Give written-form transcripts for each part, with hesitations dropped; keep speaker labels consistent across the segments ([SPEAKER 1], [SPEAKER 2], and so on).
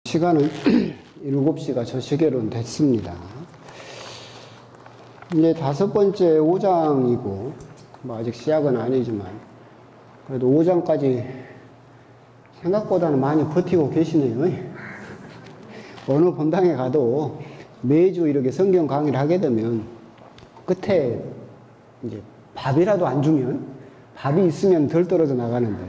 [SPEAKER 1] 시간은 7시가 저 시계로는 됐습니다. 이제 5번째 5장이고, 아직 시작은 아니지만, 그래도 5장까지 생각보다는 많이 버티고 계시네요. 어느 본당에 가도 매주 이렇게 성경 강의를 하게 되면, 끝에 이제 밥이라도 안 주면, 밥이 있으면 덜 떨어져 나가는데,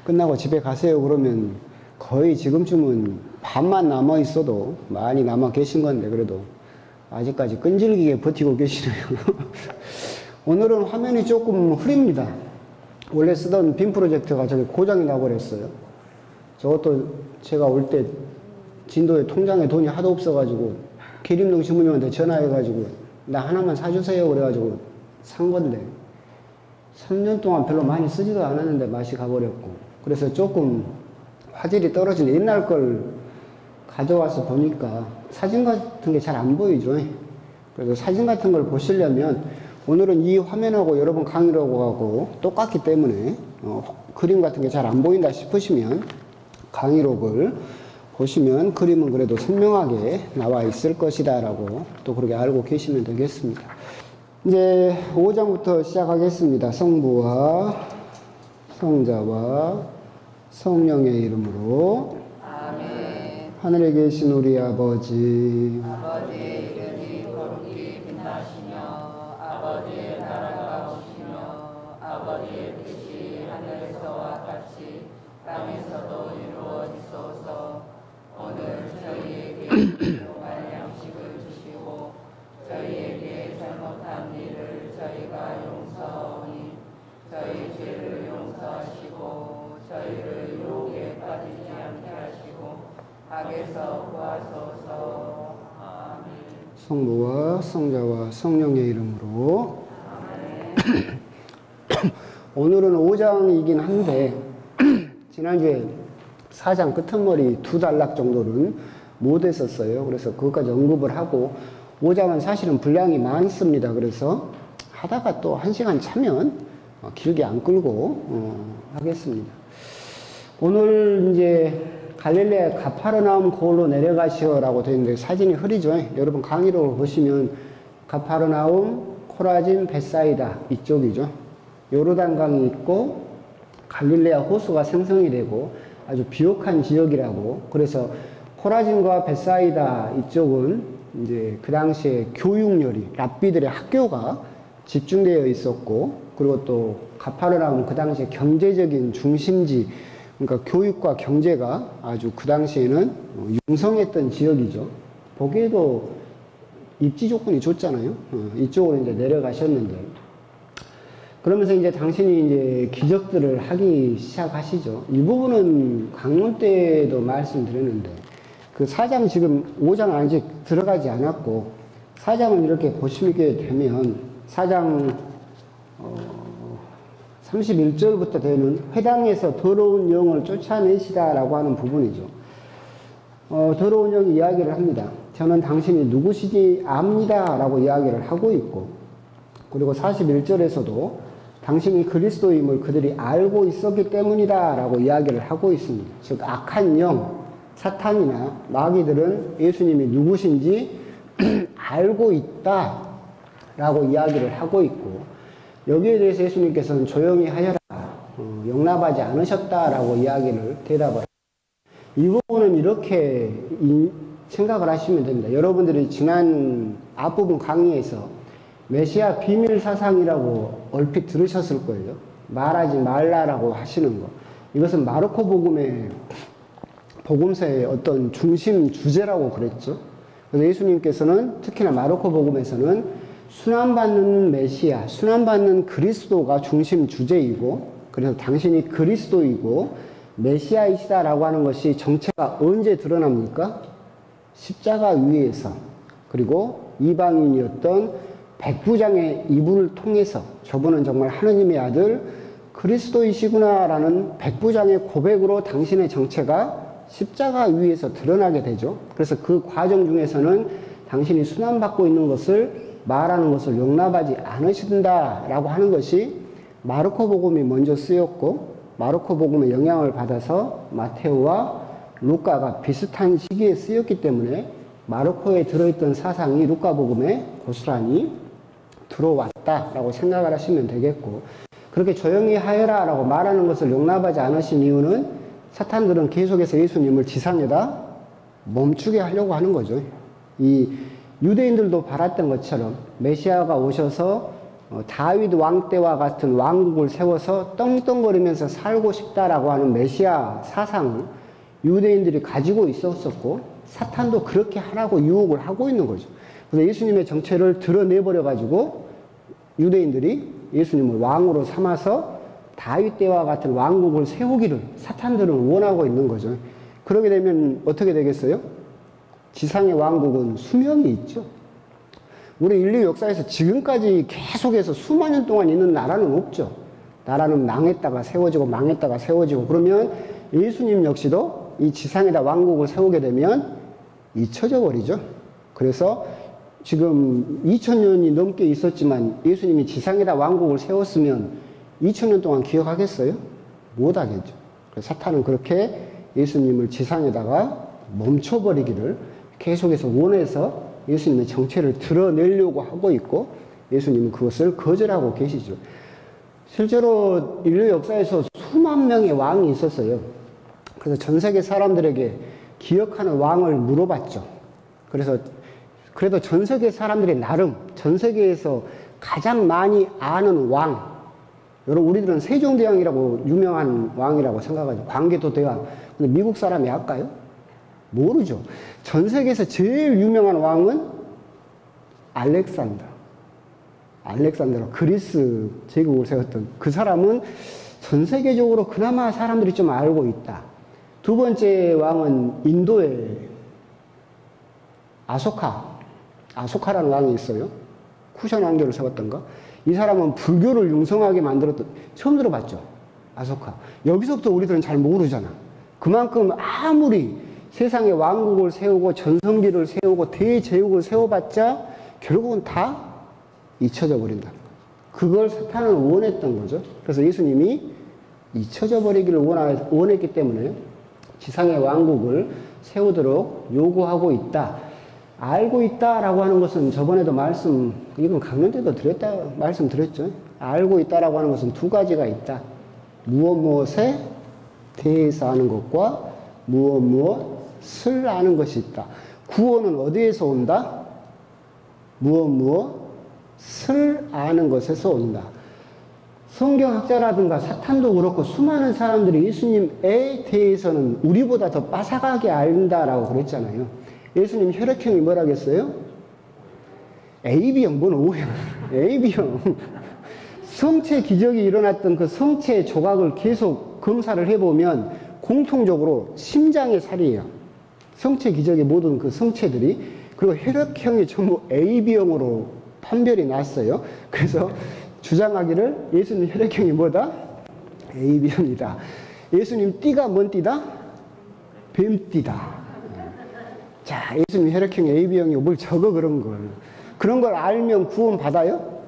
[SPEAKER 1] 끝나고 집에 가세요 그러면 거의 지금쯤은 밥만 남아 있어도 많이 남아 계신 건데, 그래도 아직까지 끈질기게 버티고 계시네요. 오늘은 화면이 조금 흐립니다. 원래 쓰던 빔 프로젝트가 저기 고장이 나버렸어요. 저것도 제가 올 때 진도에 통장에 돈이 하도 없어가지고 기림동 신부님한테 전화해가지고 나 하나만 사주세요 그래가지고 산 건데 3년 동안 별로 많이 쓰지도 않았는데 맛이 가버렸고, 그래서 조금 화질이 떨어지는 옛날 걸 가져와서 보니까 사진 같은 게 잘 안 보이죠. 그래서 사진 같은 걸 보시려면 오늘은 이 화면하고 여러분 강의록하고 똑같기 때문에 그림 같은 게 잘 안 보인다 싶으시면 강의록을 보시면 그림은 그래도 선명하게 나와 있을 것이다 라고 또 그렇게 알고 계시면 되겠습니다. 이제 5장부터 시작하겠습니다. 성부와 성자와 성령의 이름으로 아멘. 하늘에 계신 우리 아버지,
[SPEAKER 2] 아버지의 이름이 거룩히 빛나시며 아버지의 나라가 오시며 아버지의 뜻이 하늘에서와 같이 땅에서도 이루어지소서. 오늘 저희에게 일용할 양식을 주시고 저희에게 잘못한 일을 저희가 용서하오니 저희 죄를 용서하시고 저희를 유혹에 빠지지 않게 하시고 악에서 구하소서. 아멘.
[SPEAKER 1] 성부와 성자와 성령의 이름으로 아멘. 오늘은 5장이긴 한데 지난주에 4장 끝머리 2단락 정도는 못 했었어요. 그래서 그것까지 언급을 하고 5장은 사실은 분량이 많습니다. 그래서 하다가 또 1시간 차면 길게 안 끌고 하겠습니다. 오늘 이제 갈릴레아 가파르나움 고을로 내려가시오라고 되어 있는데 사진이 흐리죠. 여러분 강의로 보시면 가파르나움, 코라진, 벳사이다 이쪽이죠. 요르단강이 있고 갈릴레아 호수가 생성이 되고 아주 비옥한 지역이라고. 그래서 코라진과 벳사이다 이쪽은 이제 그 당시에 교육열이 랍비들의 학교가 집중되어 있었고, 그리고 또 가파르나움 그 당시에 경제적인 중심지, 그러니까 교육과 경제가 아주 그 당시에는 융성했던 지역이죠. 보기에도 입지 조건이 좋잖아요. 이쪽으로 이제 내려가셨는데, 그러면서 이제 당신이 이제 기적들을 하기 시작하시죠. 이 부분은 강론 때도 말씀드렸는데, 그 4장 지금 5장 아직 들어가지 않았고, 4장을 이렇게 보시게 되면 4장 31절부터 되는 회당에서 더러운 영을 쫓아내시다라고 하는 부분이죠. 더러운 영이 이야기를 합니다. 저는 당신이 누구시지 압니다 라고 이야기를 하고 있고, 그리고 41절에서도 당신이 그리스도임을 그들이 알고 있었기 때문이다 라고 이야기를 하고 있습니다. 즉 악한 영, 사탄이나 마귀들은 예수님이 누구신지 알고 있다 라고 이야기를 하고 있고, 여기에 대해서 예수님께서는 조용히 하여라, 용납하지 않으셨다라고 이야기를 대답을. 이 부분은 이렇게 생각을 하시면 됩니다. 여러분들이 지난 앞부분 강의에서 메시아 비밀 사상이라고 얼핏 들으셨을 거예요. 말하지 말라라고 하시는 거. 이것은 마르코 복음서의 어떤 중심 주제라고 그랬죠. 그래서 예수님께서는 특히나 마르코 복음에서는 순환받는 메시아, 순환받는 그리스도가 중심 주제이고, 그래서 당신이 그리스도이고 메시아이시다라고 하는 것이 정체가 언제 드러납니까? 십자가 위에서, 그리고 이방인이었던 백부장의 이불을 통해서 저분은 정말 하느님의 아들 그리스도이시구나라는 백부장의 고백으로 당신의 정체가 십자가 위에서 드러나게 되죠. 그래서 그 과정 중에서는 당신이 순환받고 있는 것을 말하는 것을 용납하지 않으신다라고 하는 것이 마르코 복음이 먼저 쓰였고, 마르코 복음의 영향을 받아서 마테오와 루카가 비슷한 시기에 쓰였기 때문에 마르코에 들어있던 사상이 루카복음에 고스란히 들어왔다라고 생각을 하시면 되겠고, 그렇게 조용히 하여라 라고 말하는 것을 용납하지 않으신 이유는 사탄들은 계속해서 예수님을 지상에다 멈추게 하려고 하는 거죠. 이 유대인들도 바랐던 것처럼 메시아가 오셔서 다윗 왕 때와 같은 왕국을 세워서 떵떵거리면서 살고 싶다라고 하는 메시아 사상을 유대인들이 가지고 있었었고, 사탄도 그렇게 하라고 유혹을 하고 있는 거죠. 그래서 예수님의 정체를 드러내버려 가지고 유대인들이 예수님을 왕으로 삼아서 다윗 때와 같은 왕국을 세우기를 사탄들은 원하고 있는 거죠. 그러게 되면 어떻게 되겠어요? 지상의 왕국은 수명이 있죠. 우리 인류 역사에서 지금까지 계속해서 수만 년 동안 있는 나라는 없죠. 나라는 망했다가 세워지고 망했다가 세워지고, 그러면 예수님 역시도 이 지상에다 왕국을 세우게 되면 잊혀져 버리죠. 그래서 지금 2000년이 넘게 있었지만 예수님이 지상에다 왕국을 세웠으면 2000년 동안 기억하겠어요? 못하겠죠. 그래서 사탄은 그렇게 예수님을 지상에다가 멈춰버리기를 계속해서 원해서 예수님의 정체를 드러내려고 하고 있고, 예수님은 그것을 거절하고 계시죠. 실제로 인류 역사에서 수만 명의 왕이 있었어요. 그래서 전 세계 사람들에게 기억하는 왕을 물어봤죠. 그래도 전 세계 사람들이 나름 전 세계에서 가장 많이 아는 왕, 여러분 우리들은 세종대왕이라고 유명한 왕이라고 생각하죠. 광개토대왕. 근데 미국 사람이 할까요? 모르죠. 전 세계에서 제일 유명한 왕은 알렉산더. 그리스 제국을 세웠던 그 사람은 전 세계적으로 그나마 사람들이 좀 알고 있다. 두 번째 왕은 인도의 아소카라는 왕이 있어요. 쿠션 왕조를 세웠던가. 이 사람은 불교를 융성하게 만들었던, 처음 들어봤죠? 아소카. 여기서부터 우리들은 잘 모르잖아. 그만큼 아무리 세상에 왕국을 세우고 전성기를 세우고 대제국을 세워봤자 결국은 다 잊혀져 버린다. 그걸 사탄은 원했던 거죠. 그래서 예수님이 잊혀져 버리기를 원했기 때문에 지상의 왕국을 세우도록 요구하고 있다. 알고 있다라고 하는 것은 저번에도 이건 강연 때도 말씀드렸죠. 알고 있다라고 하는 것은 두 가지가 있다. 무엇에 대해서 아는 것과 무엇을 아는 것이 있다. 구원은 어디에서 온다? 무엇을 아는 것에서 온다. 성경학자라든가 사탄도 그렇고 수많은 사람들이 예수님에 대해서는 우리보다 더 빠삭하게 안다라고 그랬잖아요. 예수님 혈액형이 뭐라겠어요? AB형, 뭔 O형? AB형. 성체 기적이 일어났던 그 성체 조각을 계속 검사를 해보면 공통적으로 심장의 살이에요. 성체 기적의 모든 그 성체들이. 그리고 혈액형이 전부 AB형으로 판별이 났어요. 그래서 주장하기를 예수님 혈액형이 뭐다? AB형이다. 예수님 띠가 뭔 띠다? 뱀띠다. 자, 예수님 혈액형이 AB형이 뭘 적어 그런 걸 알면 구원 받아요?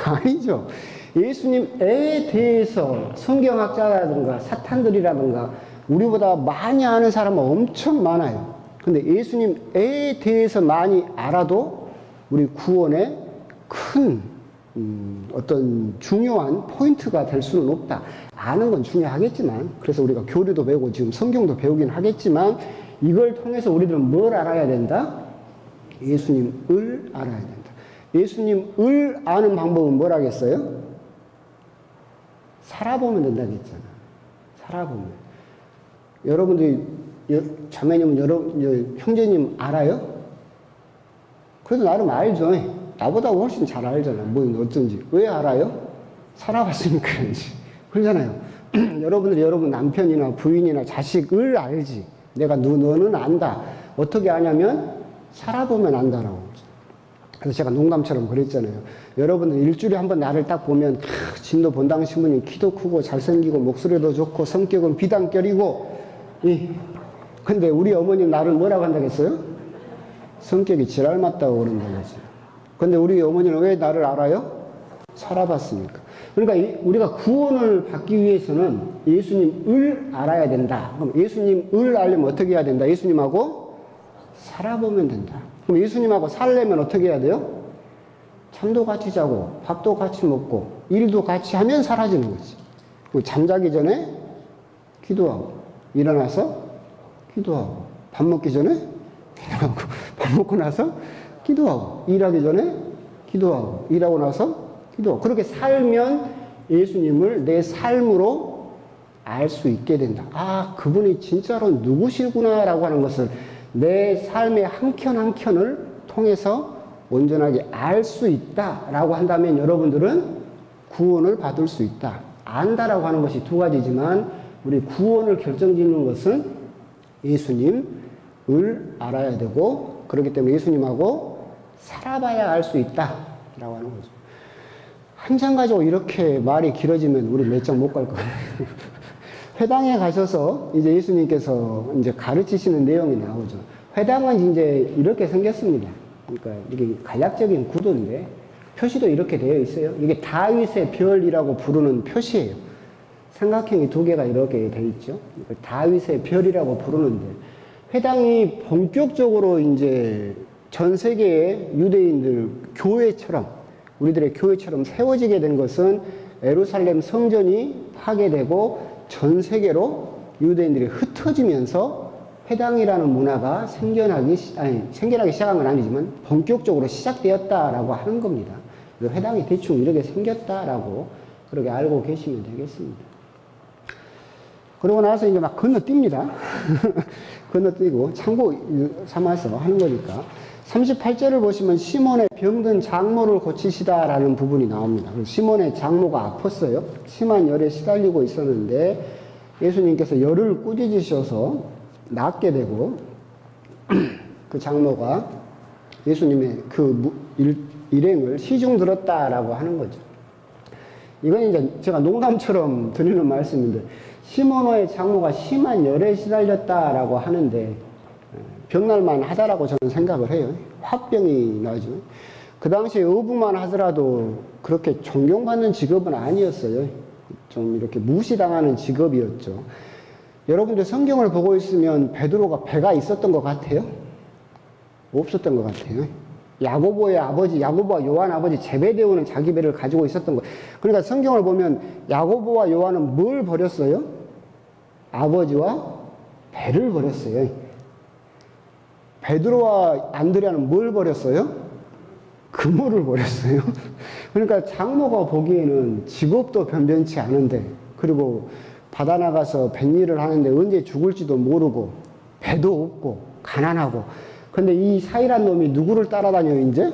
[SPEAKER 1] 아니죠. 예수님에 대해서 성경학자라든가 사탄들이라든가 우리보다 많이 아는 사람은 엄청 많아요. 근데 예수님에 대해서 많이 알아도 우리 구원에 큰 어떤 중요한 포인트가 될 수는 없다. 아는 건 중요하겠지만, 그래서 우리가 교리도 배우고 지금 성경도 배우긴 하겠지만, 이걸 통해서 우리들은 뭘 알아야 된다? 예수님을 알아야 된다. 예수님을 아는 방법은 뭐라겠어요? 살아보면 된다고 했잖아. 살아보면. 여러분들이, 자매님, 형제님 알아요? 그래도 나름 알죠. 나보다 훨씬 잘 알잖아. 뭐 어쩐지. 왜 알아요? 살아봤으니까 알지. 그러잖아요. 여러분들이 여러분 남편이나 부인이나 자식을 알지. 내가 너는 안다. 어떻게 아냐면 살아보면 안다라고. 그래서 제가 농담처럼 그랬잖아요. 여러분들 일주일에 한 번 나를 딱 보면 진도 본당 신부님 키도 크고 잘생기고 목소리도 좋고 성격은 비단결이고, 근데 우리 어머니 나를 뭐라고 한다겠어요? 성격이 지랄 맞다고 그런다고 하지. 근데 우리 어머니는 왜 나를 알아요? 살아봤으니까. 그러니까 우리가 구원을 받기 위해서는 예수님을 알아야 된다. 그럼 예수님을 알려면 어떻게 해야 된다? 예수님하고 살아보면 된다. 그럼 예수님하고 살려면 어떻게 해야 돼요? 잠도 같이 자고 밥도 같이 먹고 일도 같이 하면 사라지는 거지. 잠자기 전에 기도하고 일어나서 기도하고 밥 먹기 전에 기도하고 밥 먹고 나서 기도하고 일하기 전에 기도하고 일하고 나서 기도하고 그렇게 살면 예수님을 내 삶으로 알 수 있게 된다. 아, 그분이 진짜로 누구시구나라고 하는 것을 내 삶의 한 켠 한 켠을 통해서 온전하게 알 수 있다라고 한다면 여러분들은 구원을 받을 수 있다. 안다라고 하는 것이 두 가지지만 우리 구원을 결정짓는 것은 예수님을 알아야 되고 그렇기 때문에 예수님하고 살아봐야 알 수 있다라고 하는 거죠. 한 장 가지고 이렇게 말이 길어지면 우리 몇 장 못 갈 거예요. 회당에 가셔서 이제 예수님께서 이제 가르치시는 내용이 나오죠. 회당은 이제 이렇게 생겼습니다. 그러니까 이게 간략적인 구도인데 표시도 이렇게 되어 있어요. 이게 다윗의 별이라고 부르는 표시예요. 삼각형이 두 개가 이렇게 되어 있죠. 다윗의 별이라고 부르는데 회당이 본격적으로 이제 전 세계의 유대인들 교회처럼 우리들의 교회처럼 세워지게 된 것은 예루살렘 성전이 파괴되고 전 세계로 유대인들이 흩어지면서 회당이라는 문화가 생겨나기 시작한 건 아니지만 본격적으로 시작되었다라고 하는 겁니다. 회당이 대충 이렇게 생겼다라고 그렇게 알고 계시면 되겠습니다. 그러고 나서 이제 막 건너뜁니다. 건너뛰고 참고 삼아서 하는 거니까. 38절을 보시면 시몬의 병든 장모를 고치시다라는 부분이 나옵니다. 시몬의 장모가 아팠어요. 심한 열에 시달리고 있었는데 예수님께서 열을 꾸짖으셔서 낫게 되고 그 장모가 예수님의 그 일행을 시중 들었다라고 하는 거죠. 이건 이제 제가 농담처럼 드리는 말씀인데 시몬의 장모가 심한 열에 시달렸다라고 하는데 병날만 하다라고 저는 생각을 해요. 화병이 나죠. 그 당시에 어부만 하더라도 그렇게 존경받는 직업은 아니었어요. 좀 이렇게 무시당하는 직업이었죠. 여러분들 성경을 보고 있으면 베드로가 배가 있었던 것 같아요? 없었던 것 같아요. 야고보의 아버지, 야고보와 요한 아버지 제베데오는 자기 배를 가지고 있었던 거. 그러니까 성경을 보면 야고보와 요한은 뭘 버렸어요? 아버지와 배를 버렸어요. 베드로와 안드레아는 뭘 버렸어요? 그물을 버렸어요. 그러니까 장모가 보기에는 직업도 변변치 않은데 그리고 바다 나가서 뱃일을 하는데 언제 죽을지도 모르고 배도 없고 가난하고 근데 이 사이란 놈이 누구를 따라다녀요 이제?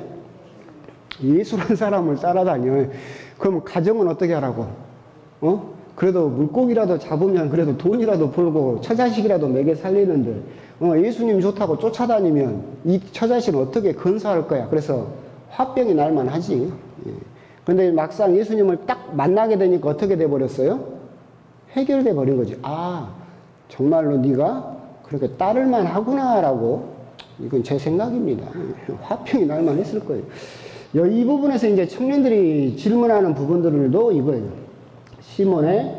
[SPEAKER 1] 예수란 사람을 따라다녀요. 그럼 가정은 어떻게 하라고? 그래도 물고기라도 잡으면 그래도 돈이라도 벌고 처자식이라도 먹여 살리는데 예수님 좋다고 쫓아다니면 이 처자식은 어떻게 건사할 거야. 그래서 화병이 날만 하지. 근데 막상 예수님을 딱 만나게 되니까 어떻게 돼버렸어요? 해결돼 버린 거지. 아, 정말로 네가 그렇게 따를만 하구나라고. 이건 제 생각입니다. 화병이 날만 했을 거예요. 이 부분에서 이제 청년들이 질문하는 부분들도 이거예요. 시몬의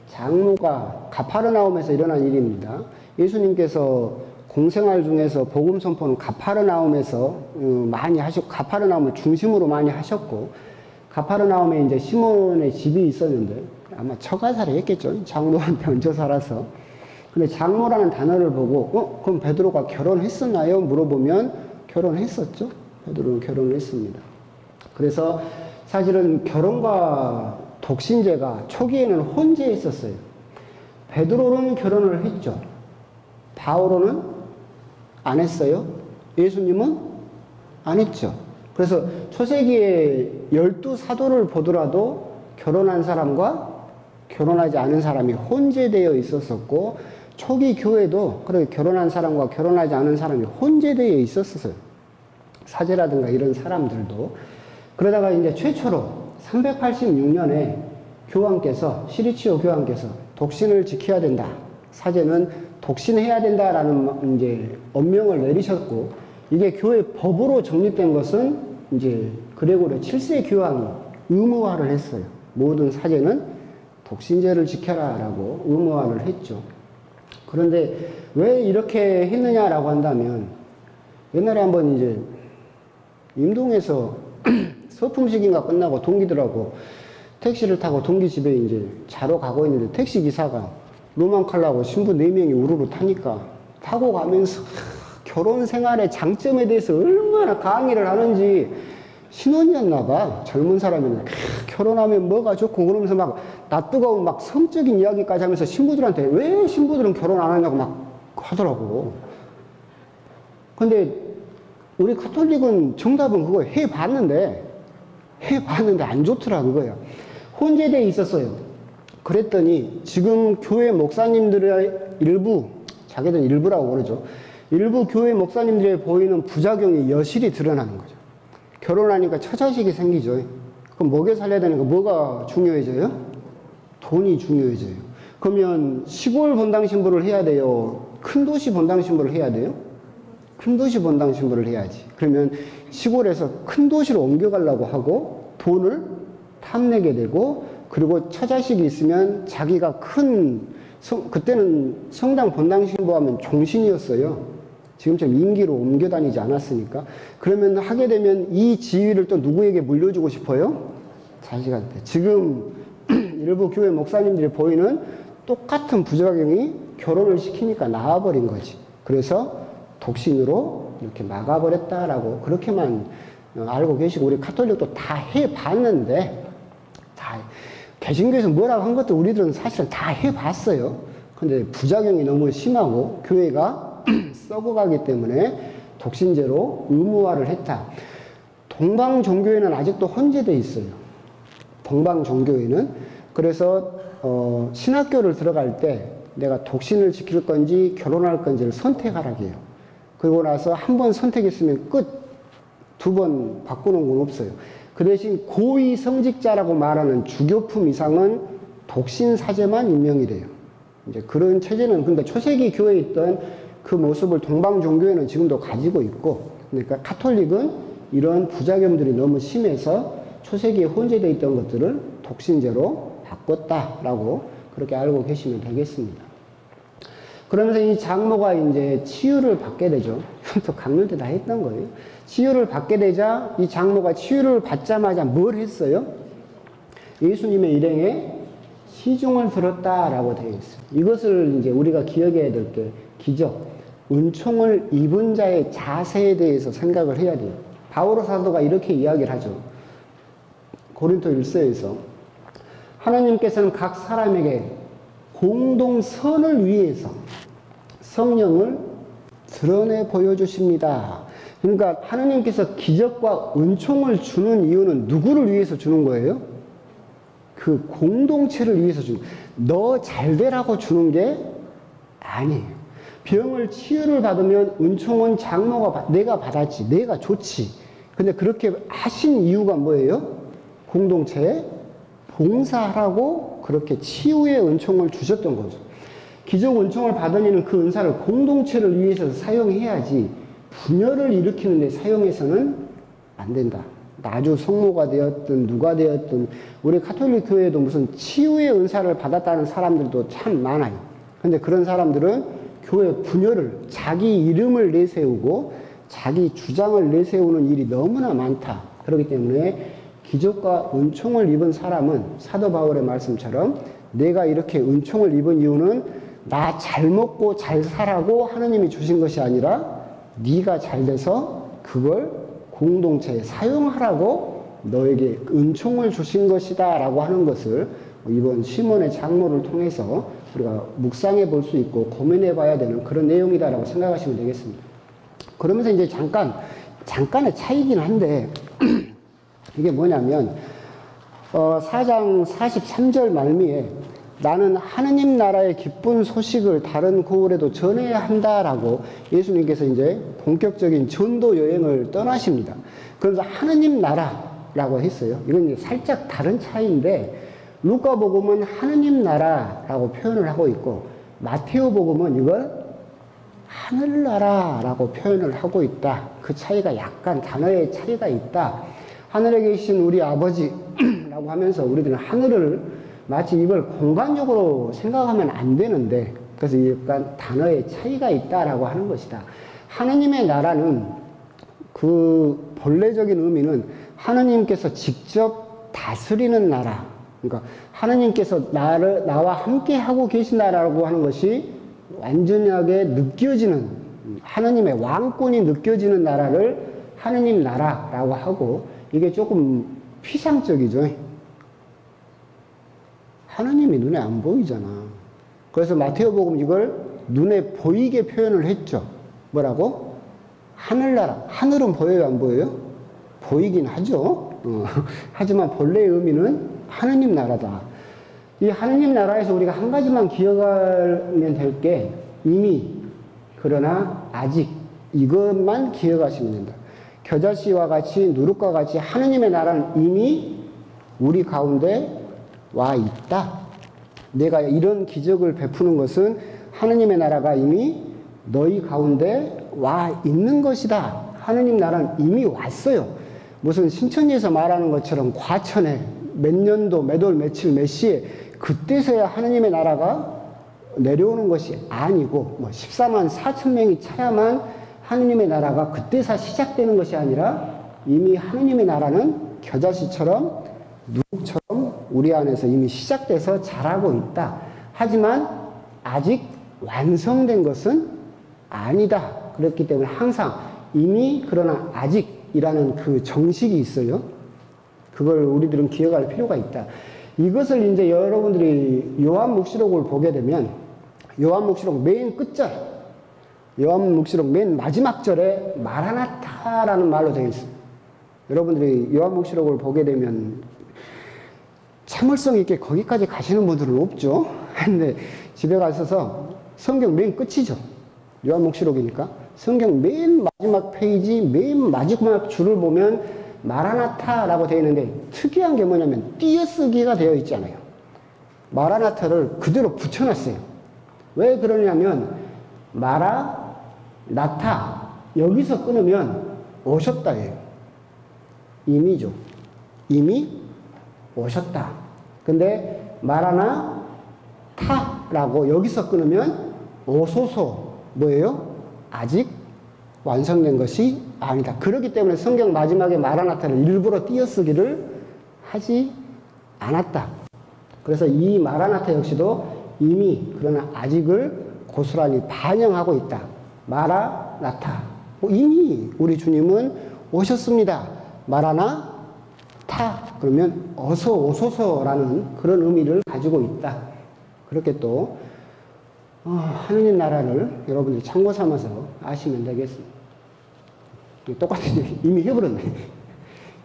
[SPEAKER 1] 장모가 가파르나움에서 일어난 일입니다. 예수님께서 공생활 중에서 복음 선포는 가파르나움에서 많이 하셨고, 가파르나움을 중심으로 많이 하셨고, 가파르나움에 이제 시몬의 집이 있었는데 아마 처가살이 했겠죠. 장모한테 얹혀 살아서. 근데 장모라는 단어를 보고 그럼 베드로가 결혼했었나요? 물어보면 결혼했었죠. 베드로는 결혼을 했습니다. 그래서 사실은 결혼과 독신제가 초기에는 혼재했었어요. 베드로는 결혼을 했죠. 바오로는 안 했어요. 예수님은 안 했죠. 그래서 초세기에 12사도를 보더라도 결혼한 사람과 결혼하지 않은 사람이 혼재되어 있었었고 초기 교회도 그렇게 결혼한 사람과 결혼하지 않은 사람이 혼재되어 있었어요. 사제라든가 이런 사람들도. 그러다가 이제 최초로 386년에 교황께서, 시리치오 교황께서 독신을 지켜야 된다. 사제는 독신해야 된다라는 이제 엄명을 내리셨고, 이게 교회 법으로 정립된 것은 이제 그레고르 7세 교황이 의무화를 했어요. 모든 사제는 독신제를 지켜라 라고 의무화를 했죠. 그런데 왜 이렇게 했느냐라고 한다면, 옛날에 한번 이제 임동에서 서품식인가 끝나고 동기들하고 택시를 타고 동기 집에 이제 자러 가고 있는데 택시 기사가 로망칼라고 신부 4명이 우르르 타니까 타고 가면서 결혼 생활의 장점에 대해서 얼마나 강의를 하는지, 신혼이었나 봐. 젊은 사람이면 결혼하면 뭐가 좋고 그러면서 막 낯뜨거운 막 성적인 이야기까지 하면서 신부들한테 왜 신부들은 결혼 안 하냐고 막 하더라고. 근데 우리 카톨릭은 정답은 그거 해봤는데 안 좋더라 그거야. 혼재돼 있었어요. 그랬더니 지금 교회 목사님들의 일부, 자기들은 일부라고 그러죠. 일부 교회 목사님들의 보이는 부작용이 여실히 드러나는 거죠. 결혼하니까 처자식이 생기죠. 그럼 먹여 살려야 되니까 뭐가 중요해져요? 돈이 중요해져요. 그러면 시골 본당 신부를 해야 돼요? 큰 도시 본당 신부를 해야 돼요? 큰 도시 본당 신부를 해야지. 그러면 시골에서 큰 도시로 옮겨가려고 하고 돈을 탐내게 되고, 그리고 처자식이 있으면 자기가 그때는 성당 본당 신부하면 종신이었어요. 지금처럼 임기로 옮겨 다니지 않았으니까. 그러면 하게 되면 이 지위를 또 누구에게 물려주고 싶어요? 자식한테. 지금 일부 교회 목사님들이 보이는 똑같은 부작용이 결혼을 시키니까 나와버린 거지. 그래서 독신으로 이렇게 막아버렸다라고 그렇게만 알고 계시고, 우리 카톨릭도 다 해봤는데, 개신교에서 뭐라고 한 것도 우리들은 사실은 다 해봤어요. 근데 부작용이 너무 심하고 교회가 썩어가기 때문에 독신제로 의무화를 했다. 동방 종교에는 아직도 헌재돼 있어요. 동방 종교에는. 그래서 신학교를 들어갈 때 내가 독신을 지킬 건지 결혼할 건지를 선택하라고 해요. 그리고 나서 한 번 선택했으면 끝. 2번 바꾸는 건 없어요. 그 대신 고위 성직자라고 말하는 주교품 이상은 독신 사제만 임명이 돼요. 이제 그런 체제는, 그러니까 초세기 교회에 있던 그 모습을 동방 종교에는 지금도 가지고 있고, 그러니까 카톨릭은 이런 부작용들이 너무 심해서 초세기에 혼재되어 있던 것들을 독신제로 바꿨다라고 그렇게 알고 계시면 되겠습니다. 그러면서 이 장모가 이제 치유를 받게 되죠. 또 강론 때 다 했던 거예요. 치유를 받게 되자 이 장모가 치유를 받자마자 뭘 했어요? 예수님의 일행에 시중을 들었다라고 되어 있어요. 이것을 이제 우리가 기억해야 될 게 기적, 은총을 입은 자의 자세에 대해서 생각을 해야 돼요. 바오로 사도가 이렇게 이야기를 하죠. 고린도 1서에서 하나님께서는 각 사람에게 공동 선을 위해서 성령을 드러내 보여주십니다. 그러니까 하나님께서 기적과 은총을 주는 이유는 누구를 위해서 주는 거예요? 그 공동체를 위해서 주는 거예요. 너 잘되라고 주는 게 아니에요. 병을 치유를 받으면 은총은 장모가 내가 받았지, 내가 좋지. 근데 그렇게 하신 이유가 뭐예요? 공동체에 봉사하라고 그렇게 치유의 은총을 주셨던 거죠. 기적 은총을 받은 이는 그 은사를 공동체를 위해서 사용해야지 분열을 일으키는 데 사용해서는 안 된다. 나주 성모가 되었든 누가 되었든 우리 카톨릭 교회에도 무슨 치유의 은사를 받았다는 사람들도 참 많아요. 근데 그런 사람들은 교회 분열을, 자기 이름을 내세우고 자기 주장을 내세우는 일이 너무나 많다. 그렇기 때문에 기적과 은총을 입은 사람은 사도 바울의 말씀처럼 내가 이렇게 은총을 입은 이유는 나 잘 먹고 잘 살라고 하느님이 주신 것이 아니라 네가 잘 돼서 그걸 공동체에 사용하라고 너에게 은총을 주신 것이다 라고 하는 것을 이번 시몬의 장모를 통해서 우리가 묵상해 볼 수 있고 고민해 봐야 되는 그런 내용이다라고 생각하시면 되겠습니다. 그러면서 이제 잠깐의 차이긴 한데 이게 뭐냐면 4장 43절 말미에 나는 하느님 나라의 기쁜 소식을 다른 고을에도 전해야 한다라고 예수님께서 이제 본격적인 전도 여행을 떠나십니다. 그래서 하느님 나라라고 했어요. 이건 이제 살짝 다른 차이인데 루카 복음은 하느님 나라라고 표현을 하고 있고 마테오 복음은 이걸 하늘나라라고 표현을 하고 있다. 그 차이가 약간 단어의 차이가 있다. 하늘에 계신 우리 아버지 라고 하면서 우리들은 하늘을 마치 이걸 공간적으로 생각하면 안 되는데, 그래서 약간 단어의 차이가 있다라고 하는 것이다. 하느님의 나라는 그 본래적인 의미는 하느님께서 직접 다스리는 나라. 그러니까 하느님께서 나와 함께 하고 계신다라고 하는 것이 완전하게 느껴지는, 하느님의 왕권이 느껴지는 나라를 하느님 나라라고 하고, 이게 조금 피상적이죠. 하느님이 눈에 안 보이잖아. 그래서 마태오복음 이걸 눈에 보이게 표현을 했죠. 뭐라고? 하늘나라. 하늘은 보여요, 안 보여요? 보이긴 하죠. 하지만 본래의 의미는 하느님 나라다. 이 하느님 나라에서 우리가 한 가지만 기억하면 될 게 이미, 그러나 아직, 이것만 기억하시면 된다. 겨자씨와 같이, 누룩과 같이 하느님의 나라는 이미 우리 가운데 와 있다. 내가 이런 기적을 베푸는 것은 하느님의 나라가 이미 너희 가운데 와 있는 것이다. 하느님 나라는 이미 왔어요. 무슨 신천지에서 말하는 것처럼 과천에 몇 년도, 몇 월, 며칠, 몇 시에 그때서야 하느님의 나라가 내려오는 것이 아니고, 14만 4천 명이 차야만 하느님의 나라가 그때서 시작되는 것이 아니라 이미 하느님의 나라는 겨자씨처럼 누룩처럼 우리 안에서 이미 시작돼서 자라고 있다. 하지만 아직 완성된 것은 아니다. 그렇기 때문에 항상 이미, 그러나 아직이라는 그 정식이 있어요. 그걸 우리들은 기억할 필요가 있다. 이것을 이제 여러분들이 요한묵시록을 보게 되면, 요한묵시록 맨 끝절, 요한묵시록 맨 마지막 절에 마라나타라는 말로 되어 있어요. 여러분들이 요한묵시록을 보게 되면 참을성 있게 거기까지 가시는 분들은 없죠. 근데 집에 가셔서 성경 맨 끝이죠. 요한묵시록이니까 성경 맨 마지막 페이지, 맨 마지막 줄을 보면 마라나타라고 되어 있는데, 특이한 게 뭐냐면 띄어쓰기가 되어 있잖아요. 마라나타를 그대로 붙여놨어요. 왜 그러냐면 마라나타, 여기서 끊으면 오셨다예요. 이미죠. 이미 오셨다. 근데 마라나타라고 여기서 끊으면 오소서, 뭐예요? 아직 완성된 것이 아니다. 그렇기 때문에 성경 마지막에 마라나타를 일부러 띄어쓰기를 하지 않았다. 그래서 이 마라나타 역시도 이미, 그러나 아직을 고스란히 반영하고 있다. 마라나타. 이미 우리 주님은 오셨습니다. 마라나타. 그러면 어서 오소서라는 그런 의미를 가지고 있다. 그렇게 또 하느님 나라를 여러분들이 참고 삼아서 아시면 되겠습니다. 똑같이 이미 해버렸네.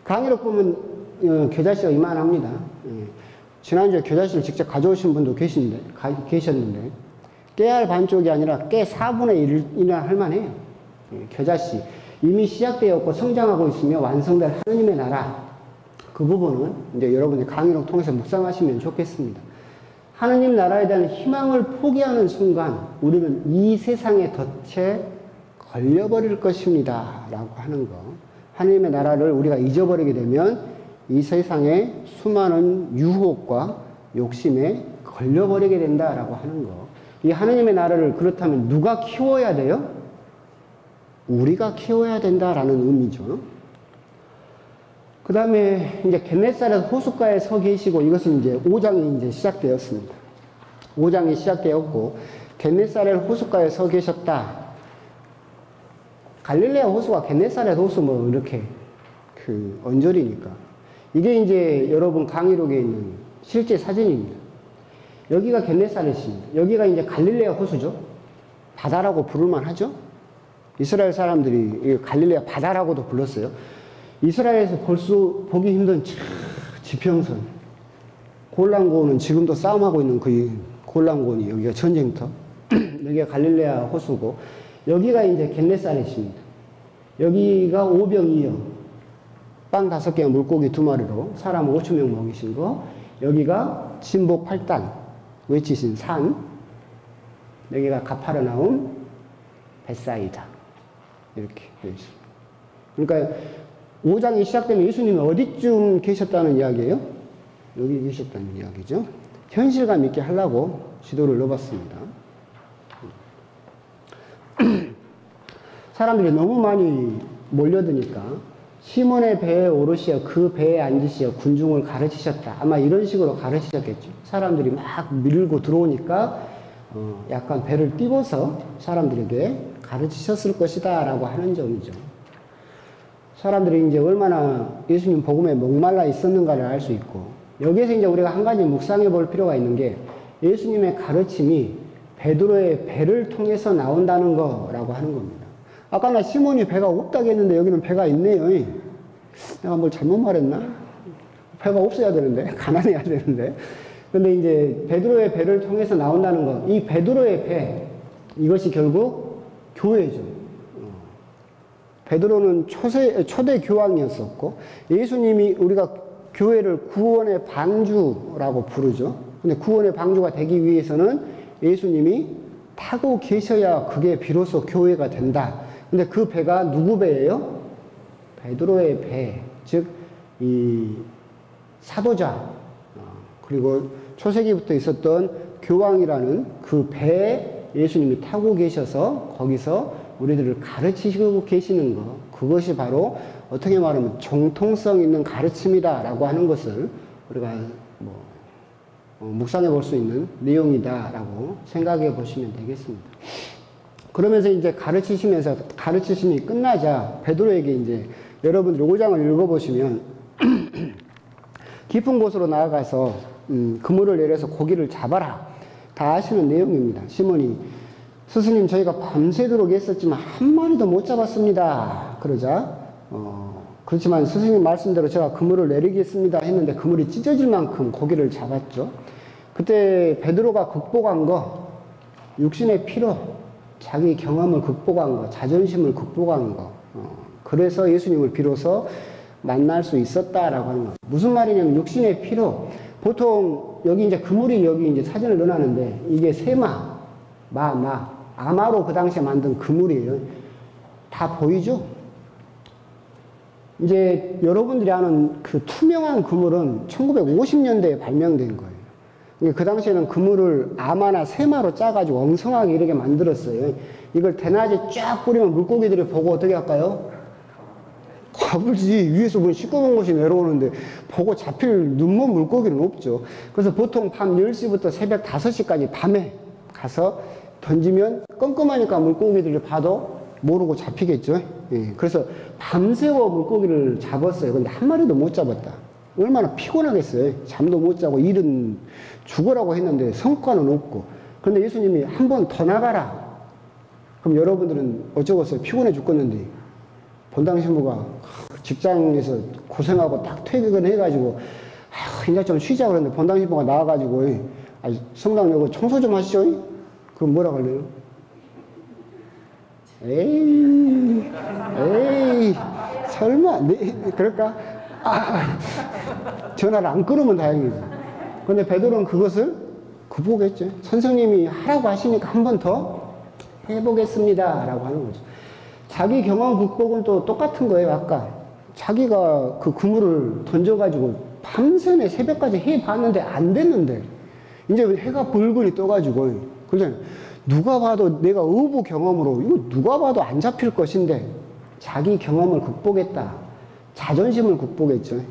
[SPEAKER 1] 강의로 보면 겨자씨가 이만합니다. 지난주에 겨자씨를 직접 가져오신 분도 계셨는데 깨알 반쪽이 아니라 깨 4분의 1이나 할만해요. 겨자씨. 이미 시작되었고 성장하고 있으며 완성될 하느님의 나라. 그 부분은 이제 여러분이 강의를 통해서 묵상하시면 좋겠습니다. 하느님 나라에 대한 희망을 포기하는 순간 우리는 이 세상의 덫에 걸려버릴 것입니다. 라고 하는 거. 하느님의 나라를 우리가 잊어버리게 되면 이 세상의 수많은 유혹과 욕심에 걸려버리게 된다라고 하는 거. 이 하느님의 나라를 그렇다면 누가 키워야 돼요? 우리가 키워야 된다라는 의미죠. 그 다음에 이제 겟네사렛 호숫가에 서 계시고, 이것은 이제 5장이 이제 시작되었습니다. 5장이 시작되었고, 겟네사렛 호숫가에 서 계셨다. 갈릴레아 호수가 겟네사렛 호수 뭐 이렇게 그 언저리니까. 이게 이제 여러분 강의록에 있는 실제 사진입니다. 여기가 겟네사렛입니다. 여기가 이제 갈릴레아 호수죠. 바다라고 부를만 하죠. 이스라엘 사람들이 갈릴레아 바다라고도 불렀어요. 이스라엘에서 보기 힘든 지평선. 골란고는 지금도 싸움하고 있는 그 골란고니, 여기가 전쟁터. 여기가 갈릴레아 호수고, 여기가 이제 겟네사렛입니다. 여기가 오병이어. 빵 5개와 물고기 2마리로 사람 5,000명 먹이신 거. 여기가 진복 8단 외치신 산. 여기가 가파르나움, 벳사이다. 이렇게 되어 있습니다. 그러니까 5장이 시작되면 예수님이 어디쯤 계셨다는 이야기예요? 여기 계셨다는 이야기죠. 현실감 있게 하려고 지도를 넣어봤습니다. 사람들이 너무 많이 몰려드니까 시몬의 배에 오르시어 그 배에 앉으시어 군중을 가르치셨다. 아마 이런 식으로 가르치셨겠죠. 사람들이 막 밀고 들어오니까 약간 배를 띄워서 사람들에게 가르치셨을 것이다 라고 하는 점이죠. 사람들이 이제 얼마나 예수님 복음에 목말라 있었는가를 알 수 있고, 여기에서 이제 우리가 한 가지 묵상해 볼 필요가 있는 게 예수님의 가르침이 베드로의 배를 통해서 나온다는 거라고 하는 겁니다. 아까 나 시몬이 배가 없다고 했는데 여기는 배가 있네요. 내가 뭘 잘못 말했나? 배가 없어야 되는데, 가난해야 되는데. 근데 이제 베드로의 배를 통해서 나온다는 거, 이 베드로의 배, 이것이 결국 교회죠. 베드로는 초대 교황이었었고, 예수님이 우리가 교회를 구원의 방주라고 부르죠. 근데 구원의 방주가 되기 위해서는 예수님이 타고 계셔야 그게 비로소 교회가 된다. 근데 그 배가 누구 배예요? 베드로의 배, 즉 이 사도자, 그리고 초세기부터 있었던 교황이라는 그 배에 예수님이 타고 계셔서 거기서 우리들을 가르치시고 계시는 것, 그것이 바로 어떻게 말하면 정통성 있는 가르침이다 라고 하는 것을 우리가 묵상해 볼 수 있는 내용이다 라고 생각해 보시면 되겠습니다. 그러면서 이제 가르치심이 끝나자 베드로에게 이제 여러분들이 5장을 읽어보시면 깊은 곳으로 나아가서 그물을 내려서 고기를 잡아라. 다 아시는 내용입니다. 시몬이 스승님 저희가 밤새도록 했었지만 한 마리도 못 잡았습니다. 그러자 그렇지만 스승님 말씀대로 제가 그물을 내리겠습니다 했는데 그물이 찢어질 만큼 고기를 잡았죠. 그때 베드로가 극복한 거, 육신의 피로 자기 경험을 극복한 거, 자존심을 극복한 거, 그래서 예수님을 비로소 만날 수 있었다라고 하는 거. 무슨 말이냐면 육신의 피로, 보통 여기 이제 그물이 여기 이제 사진을 넣어놨는데 이게 세마, 아마로 그 당시에 만든 그물이에요. 다 보이죠? 이제 여러분들이 아는 그 투명한 그물은 1950년대에 발명된 거예요. 그 당시에는 그물을 아마나 세마로 짜가지고 엉성하게 이렇게 만들었어요. 이걸 대낮에 쫙 뿌리면 물고기들이 보고 어떻게 할까요? 가불지. 위에서 뭐 시꺼먼 것이 내려오는데 보고 잡힐 눈먼 물고기는 없죠. 그래서 보통 밤 10시부터 새벽 5시까지 밤에 가서 던지면 껌껌하니까 물고기들이 봐도 모르고 잡히겠죠. 예. 그래서 밤새워 물고기를 잡았어요. 근데 한 마리도 못 잡았다. 얼마나 피곤하겠어요. 잠도 못 자고 일은 죽으라고 했는데 성과는 없고. 그런데 예수님이 한 번 더 나가라. 그럼 여러분들은 어쩌겠어요? 피곤해 죽겠는데. 본당 신부가 직장에서 고생하고 딱 퇴근해가지고 이제 좀 쉬자 그랬는데 본당 신부가 나와가지고 성당 여기 청소 좀 하시죠. 그럼 뭐라 그래요? 에이 설마 그럴까? 전화를 안 끊으면 다행이지. 근데 베드로는 그것을 극복했죠. 선생님이 하라고 하시니까 한 번 더 해보겠습니다 라고 하는 거죠. 자기 경험 극복은 또 똑같은 거예요. 아까 자기가 그 그물을 던져가지고 밤새내 새벽까지 해봤는데 안 됐는데 이제 해가 불근히 떠가지고 그러잖아요. 누가 봐도 내가 어부 경험으로 이거 누가 봐도 안 잡힐 것인데 자기 경험을 극복했다. 자존심을 극복했죠.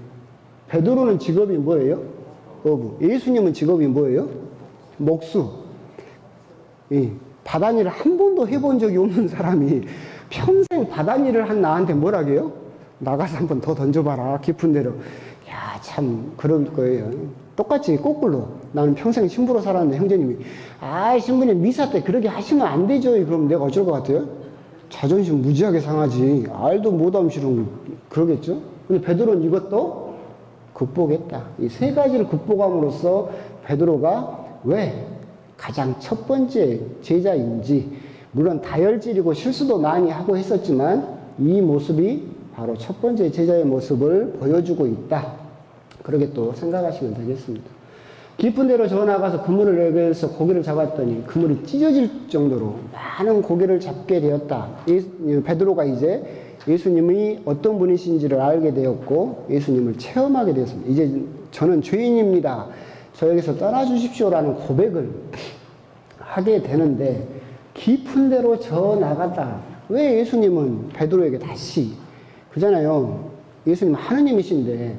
[SPEAKER 1] 베드로는 직업이 뭐예요? 어부. 예수님은 직업이 뭐예요? 목수. 바다일을 한 번도 해본 적이 없는 사람이 평생 바다일을 한 나한테 뭐라고 해요? 나가서 한 번 더 던져봐라. 깊은 데로. 야, 참 그럴 거예요. 똑같이 거꾸로 나는 평생 신부로 살았는데 형제님이 신부님 미사 때 그렇게 하시면 안 되죠. 그럼 내가 어쩔 것 같아요? 자존심 무지하게 상하지. 알도 못하면 싫은 그러겠죠? 근데 베드로는 이것도 극복했다. 이 세 가지를 극복함으로써 베드로가 왜 가장 첫 번째 제자인지, 물론 다혈질이고 실수도 많이 하고 했었지만 이 모습이 바로 첫 번째 제자의 모습을 보여주고 있다. 그렇게 또 생각하시면 되겠습니다. 깊은 데로 저 나가서 그물을 내려서 고기를 잡았더니 그물이 찢어질 정도로 많은 고기를 잡게 되었다. 베드로가 이제 예수님이 어떤 분이신지를 알게 되었고 예수님을 체험하게 되었습니다. 이제 저는 죄인입니다. 저에게서 떠나주십시오라는 고백을 하게 되는데 깊은 데로 저 나갔다. 왜 예수님은 베드로에게 다시 그잖아요. 예수님 하느님이신데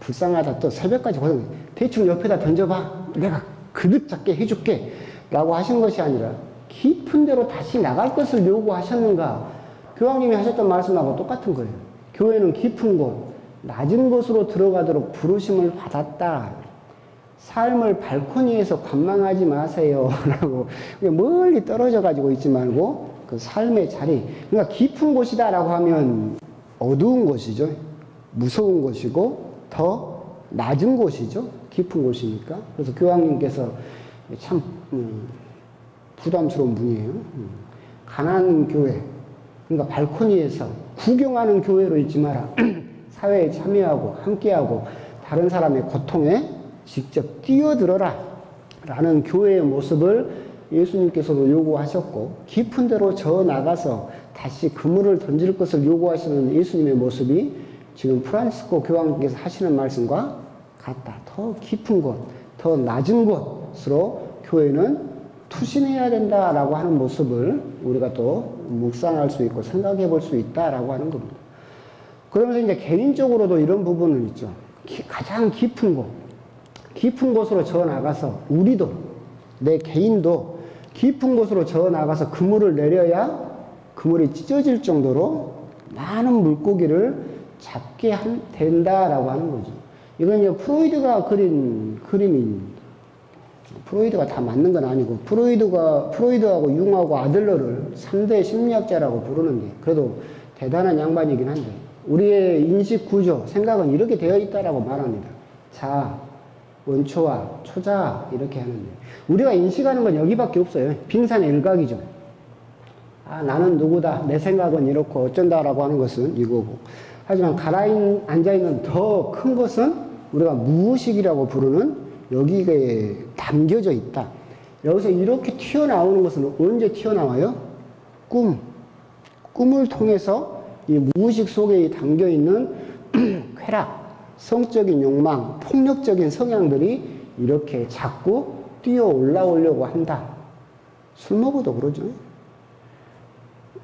[SPEAKER 1] 불쌍하다 또 새벽까지 고생 대충 옆에다 던져봐. 내가 그득 잡게 해줄게 라고 하신 것이 아니라 깊은 데로 다시 나갈 것을 요구하셨는가. 교황님이 하셨던 말씀하고 똑같은 거예요. 교회는 깊은 곳, 낮은 곳으로 들어가도록 부르심을 받았다. 삶을 발코니에서 관망하지 마세요. 라고 멀리 떨어져 가지고 있지 말고 그 삶의 자리. 그러니까 깊은 곳이다 라고 하면 어두운 곳이죠. 무서운 곳이고 더 낮은 곳이죠. 깊은 곳이니까. 그래서 교황님께서 참 부담스러운 분이에요. 가난한 교회. 그러니까 발코니에서 구경하는 교회로 있지 마라. 사회에 참여하고 함께하고 다른 사람의 고통에 직접 뛰어들어라 라는 교회의 모습을 예수님께서도 요구하셨고 깊은 데로 저 나가서 다시 그물을 던질 것을 요구하시는 예수님의 모습이 지금 프란시스코 교황께서 하시는 말씀과 같다. 더 깊은 곳, 더 낮은 곳으로 교회는 투신해야 된다라고 하는 모습을 우리가 또 묵상할 수 있고 생각해 볼 수 있다라고 하는 겁니다. 그러면서 이제 개인적으로도 이런 부분은 있죠. 가장 깊은 곳, 깊은 곳으로 저 나가서 우리도 내 개인도 깊은 곳으로 저 나가서 그물을 내려야 그물이 찢어질 정도로 많은 물고기를 잡게 된다라고 하는 거죠. 이건 이제 프로이드가 그린 그림입니다. 프로이드가 다 맞는 건 아니고 프로이드하고 융하고 아들러를 3대 심리학자라고 부르는데 그래도 대단한 양반이긴 한데 우리의 인식 구조, 생각은 이렇게 되어 있다라고 말합니다. 자, 원초와 초자 이렇게 하는데 우리가 인식하는 건 여기밖에 없어요. 빙산의 일각이죠. 아, 나는 누구다. 내 생각은 이렇고 어쩐다라고 하는 것은 이거고. 하지만 앉아있는 더 큰 것은 우리가 무의식이라고 부르는 여기에 담겨져 있다. 여기서 이렇게 튀어나오는 것은 언제 튀어나와요? 꿈을 통해서 이 무의식 속에 담겨있는 쾌락, 성적인 욕망, 폭력적인 성향들이 이렇게 자꾸 뛰어 올라오려고 한다. 술 먹어도 그러죠.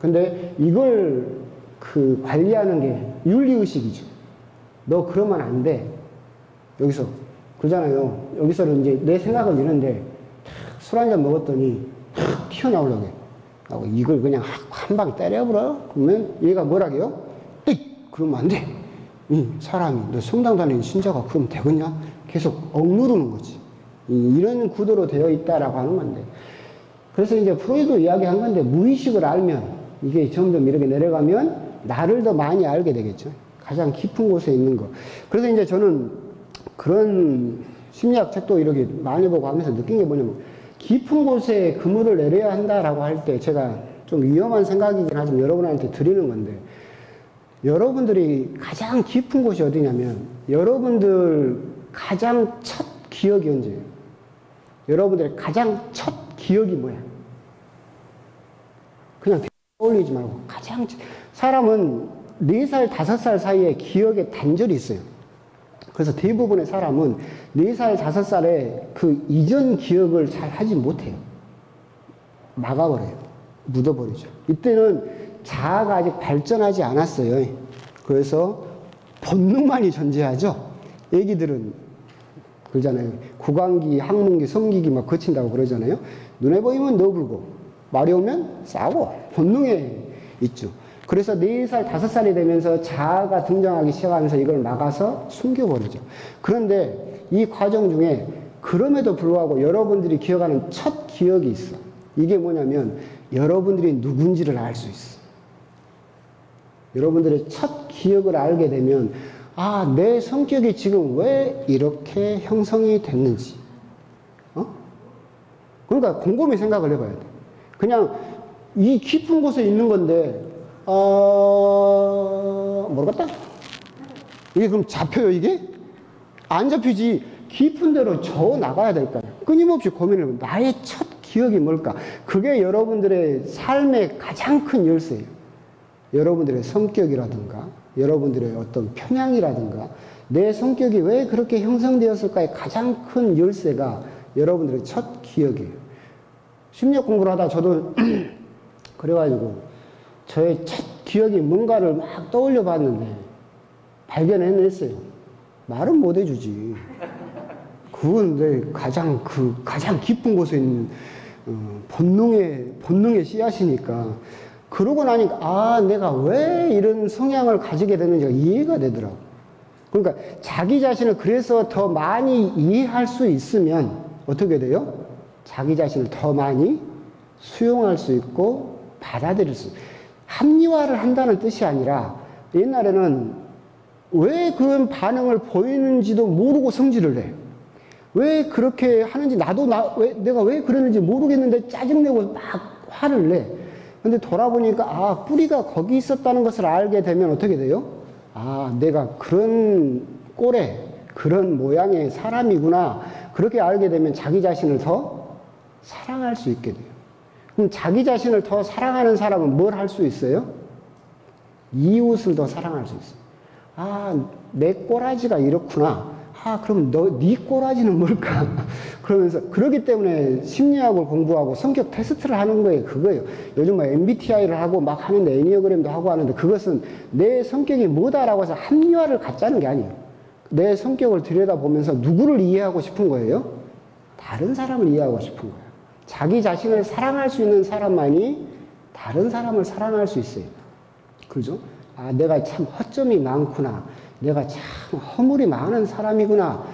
[SPEAKER 1] 근데 이걸 관리하는 게 윤리의식이죠. 너 그러면 안 돼. 여기서 그러잖아요. 여기서는 이제 내 생각은 이런데 술 한잔 먹었더니 튀어나오려고 해. 하고 이걸 그냥 한 방 때려버려. 그러면 얘가 뭐라게요? 그러면 안 돼. 이 사람이 너 성당 다니는 신자가 그러면 되겠냐? 계속 억누르는 거지. 이런 구도로 되어 있다라고 하는 건데. 그래서 이제 프로이드 이야기한 건데 무의식을 알면 이게 점점 이렇게 내려가면 나를 더 많이 알게 되겠죠. 가장 깊은 곳에 있는 거. 그래서 이제 저는 그런 심리학 책도 이렇게 많이 보고 하면서 느낀 게 뭐냐면 깊은 곳에 그물을 내려야 한다라고 할 때 제가 좀 위험한 생각이긴 하지만 여러분한테 드리는 건데 여러분들이 가장 깊은 곳이 어디냐면 여러분들 가장 첫 기억이 언제예요? 여러분들의 가장 첫 기억이 뭐야? 그냥 떠올리지 말고 사람은 4살, 5살 사이에 기억에 단절이 있어요. 그래서 대부분의 사람은 4살, 5살에 그 이전 기억을 잘 하지 못해요. 막아버려요. 묻어버리죠. 이때는 자아가 아직 발전하지 않았어요. 그래서 본능만이 존재하죠. 애기들은 그러잖아요. 구강기, 항문기, 성기기 막 거친다고 그러잖아요. 눈에 보이면 너불고 말이 오면 싸고 본능에 있죠. 그래서 4살, 5살이 되면서 자아가 등장하기 시작하면서 이걸 막아서 숨겨버리죠. 그런데 이 과정 중에 그럼에도 불구하고 여러분들이 기억하는 첫 기억이 있어. 이게 뭐냐면 여러분들이 누군지를 알 수 있어. 여러분들의 첫 기억을 알게 되면 아, 내 성격이 지금 왜 이렇게 형성이 됐는지. 그러니까 곰곰이 생각을 해봐야 돼. 그냥 이 깊은 곳에 있는 건데 모르겠다. 이게 그럼 잡혀요, 이게? 안 잡히지. 깊은 데로 저 나가야 될까요? 끊임없이 고민을 해요. 나의 첫 기억이 뭘까? 그게 여러분들의 삶의 가장 큰 열쇠예요. 여러분들의 성격이라든가 여러분들의 어떤 편향이라든가 내 성격이 왜 그렇게 형성되었을까의 가장 큰 열쇠가 여러분들의 첫 기억이에요. 심리학 공부를 하다 저도 그래가지고 저의 첫 기억이 뭔가를 막 떠올려 봤는데 발견해냈어요. 말은 못 해주지. 그건 내 가장 깊은 곳에 있는 본능의 씨앗이니까. 그러고 나니까 내가 왜 이런 성향을 가지게 되는지가 이해가 되더라고. 그러니까 자기 자신을 그래서 더 많이 이해할 수 있으면 어떻게 돼요? 자기 자신을 더 많이 수용할 수 있고 받아들일 수 있어요. 합리화를 한다는 뜻이 아니라 옛날에는 왜 그런 반응을 보이는지도 모르고 성질을 내. 왜 그렇게 하는지 내가 왜 그러는지 모르겠는데 짜증내고 막 화를 내. 근데 돌아보니까 뿌리가 거기 있었다는 것을 알게 되면 어떻게 돼요? 내가 그런 꼴에 그런 모양의 사람이구나. 그렇게 알게 되면 자기 자신을 더 사랑할 수 있게 돼요. 그럼 자기 자신을 더 사랑하는 사람은 뭘 할 수 있어요? 이웃을 더 사랑할 수 있어요. 내 꼬라지가 이렇구나. 그럼 네 꼬라지는 뭘까? 그러면서, 그러기 때문에 심리학을 공부하고 성격 테스트를 하는 거예요. 그거예요. 요즘 MBTI를 하고 막 하는데, 애니어그램도 하고 하는데, 그것은 내 성격이 뭐다라고 해서 합리화를 갖자는 게 아니에요. 내 성격을 들여다보면서 누구를 이해하고 싶은 거예요? 다른 사람을 이해하고 싶은 거예요. 자기 자신을 사랑할 수 있는 사람만이 다른 사람을 사랑할 수 있어요. 그죠? 내가 참 허점이 많구나. 내가 참 허물이 많은 사람이구나.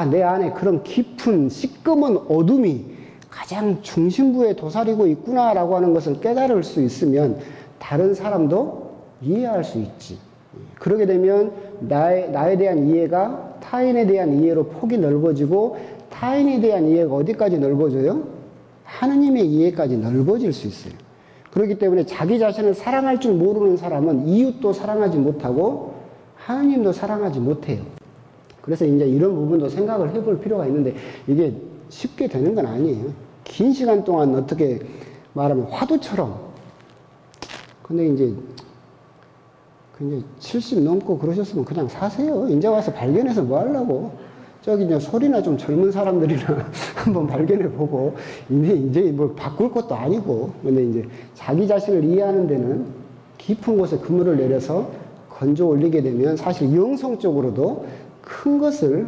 [SPEAKER 1] 내 안에 그런 깊은 시꺼먼 어둠이 가장 중심부에 도사리고 있구나라고 하는 것을 깨달을 수 있으면 다른 사람도 이해할 수 있지. 그러게 되면 나에 대한 이해가 타인에 대한 이해로 폭이 넓어지고 타인에 대한 이해가 어디까지 넓어져요? 하느님의 이해까지 넓어질 수 있어요. 그렇기 때문에 자기 자신을 사랑할 줄 모르는 사람은 이웃도 사랑하지 못하고 하느님도 사랑하지 못해요. 그래서 이제 이런 부분도 생각을 해볼 필요가 있는데 이게 쉽게 되는 건 아니에요. 긴 시간 동안 어떻게 말하면 화두처럼. 근데 이제 70 넘고 그러셨으면 그냥 사세요. 이제 와서 발견해서 뭐 하려고. 저기 이제 소리나 좀 젊은 사람들이나 한번 발견해 보고 이제 뭐 바꿀 것도 아니고. 근데 이제 자기 자신을 이해하는 데는 깊은 곳에 그물을 내려서 건져 올리게 되면 사실 영성적으로도 큰 것을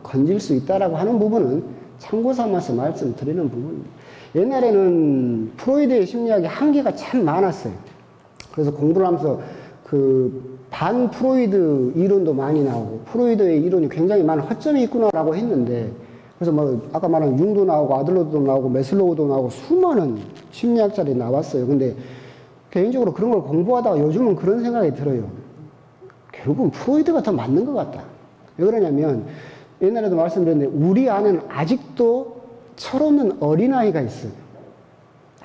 [SPEAKER 1] 건질 수 있다라고 하는 부분은 참고 삼아서 말씀드리는 부분입니다. 옛날에는 프로이드의 심리학의 한계가 참 많았어요. 그래서 공부를 하면서 반 프로이드 이론도 많이 나오고 프로이드의 이론이 굉장히 많은 허점이 있구나라고 했는데 그래서 아까 말한 융도 나오고 아들러도 나오고 메슬로우도 나오고 수많은 심리학자들이 나왔어요. 근데 개인적으로 그런 걸 공부하다가 요즘은 그런 생각이 들어요. 결국은 프로이드가 더 맞는 것 같다. 왜 그러냐면 옛날에도 말씀드렸는데 우리 안에는 아직도 철없는 어린아이가 있어요.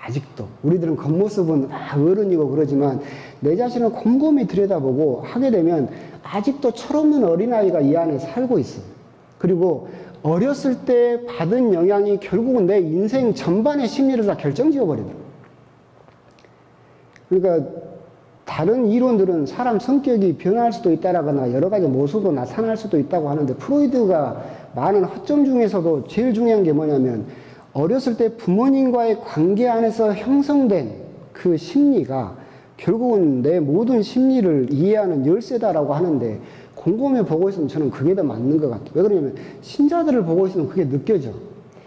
[SPEAKER 1] 아직도. 우리들은 겉모습은 어른이고 그러지만 내 자신을 곰곰이 들여다보고 하게 되면 아직도 철없는 어린아이가 이 안에 살고 있어요. 그리고 어렸을 때 받은 영향이 결국은 내 인생 전반의 심리를 다 결정지어 버리더라고요. 그러니까 다른 이론들은 사람 성격이 변할 수도 있다라거나 여러 가지 모습으로 나타날 수도 있다고 하는데 프로이드가 많은 허점 중에서도 제일 중요한 게 뭐냐면 어렸을 때 부모님과의 관계 안에서 형성된 그 심리가 결국은 내 모든 심리를 이해하는 열쇠다라고 하는데 곰곰이 보고 있으면 저는 그게 더 맞는 것 같아요. 왜 그러냐면 신자들을 보고 있으면 그게 느껴져.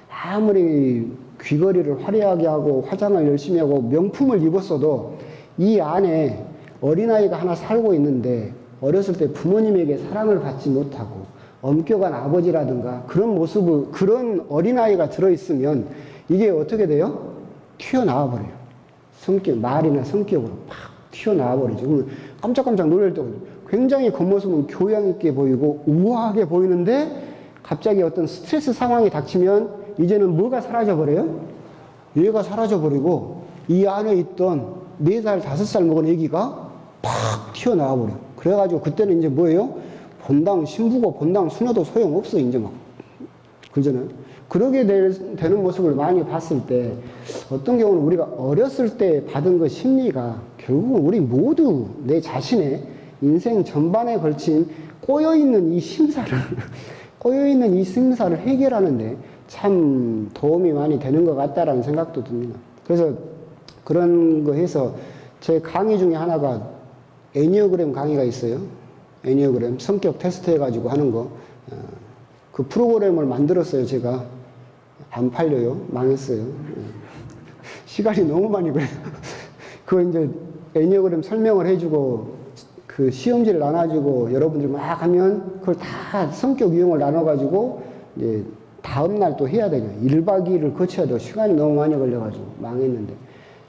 [SPEAKER 1] 아무리 귀걸이를 화려하게 하고 화장을 열심히 하고 명품을 입었어도 이 안에 어린아이가 하나 살고 있는데 어렸을 때 부모님에게 사랑을 받지 못하고 엄격한 아버지라든가 그런 모습을 그런 어린아이가 들어있으면 이게 어떻게 돼요? 튀어나와 버려요. 말이나 성격으로 팍 튀어나와 버리죠. 그러면 깜짝깜짝 놀랄 때 굉장히 겉모습은 교양 있게 보이고 우아하게 보이는데 갑자기 어떤 스트레스 상황이 닥치면 이제는 뭐가 사라져 버려요? 얘가 사라져 버리고 이 안에 있던 4살, 5살 먹은 애기가 팍 튀어나와 버려요. 그래가지고 그때는 이제 뭐예요? 본당 신부고 본당 수녀도 소용없어, 이제 막. 그잖아요. 그러게 되는 모습을 많이 봤을 때 어떤 경우는 우리가 어렸을 때 받은 그 심리가 결국은 우리 모두 내 자신의 인생 전반에 걸친 꼬여있는 이 심사를, 꼬여있는 이 심사를 해결하는데 참 도움이 많이 되는 것 같다라는 생각도 듭니다. 그래서 그런 거 해서 제 강의 중에 하나가 애니어그램 강의가 있어요. 애니어그램 성격 테스트 해가지고 하는 거. 그 프로그램을 만들었어요. 제가 안 팔려요. 망했어요. 시간이 너무 많이 걸려요. 그거 이제 애니어그램 설명을 해주고 그 시험지를 나눠주고 여러분들이 막 하면 그걸 다 성격 유형을 나눠가지고 이제 다음날 또 해야 되냐. 1박 2일을 거쳐야 돼요. 시간이 너무 많이 걸려가지고 망했는데.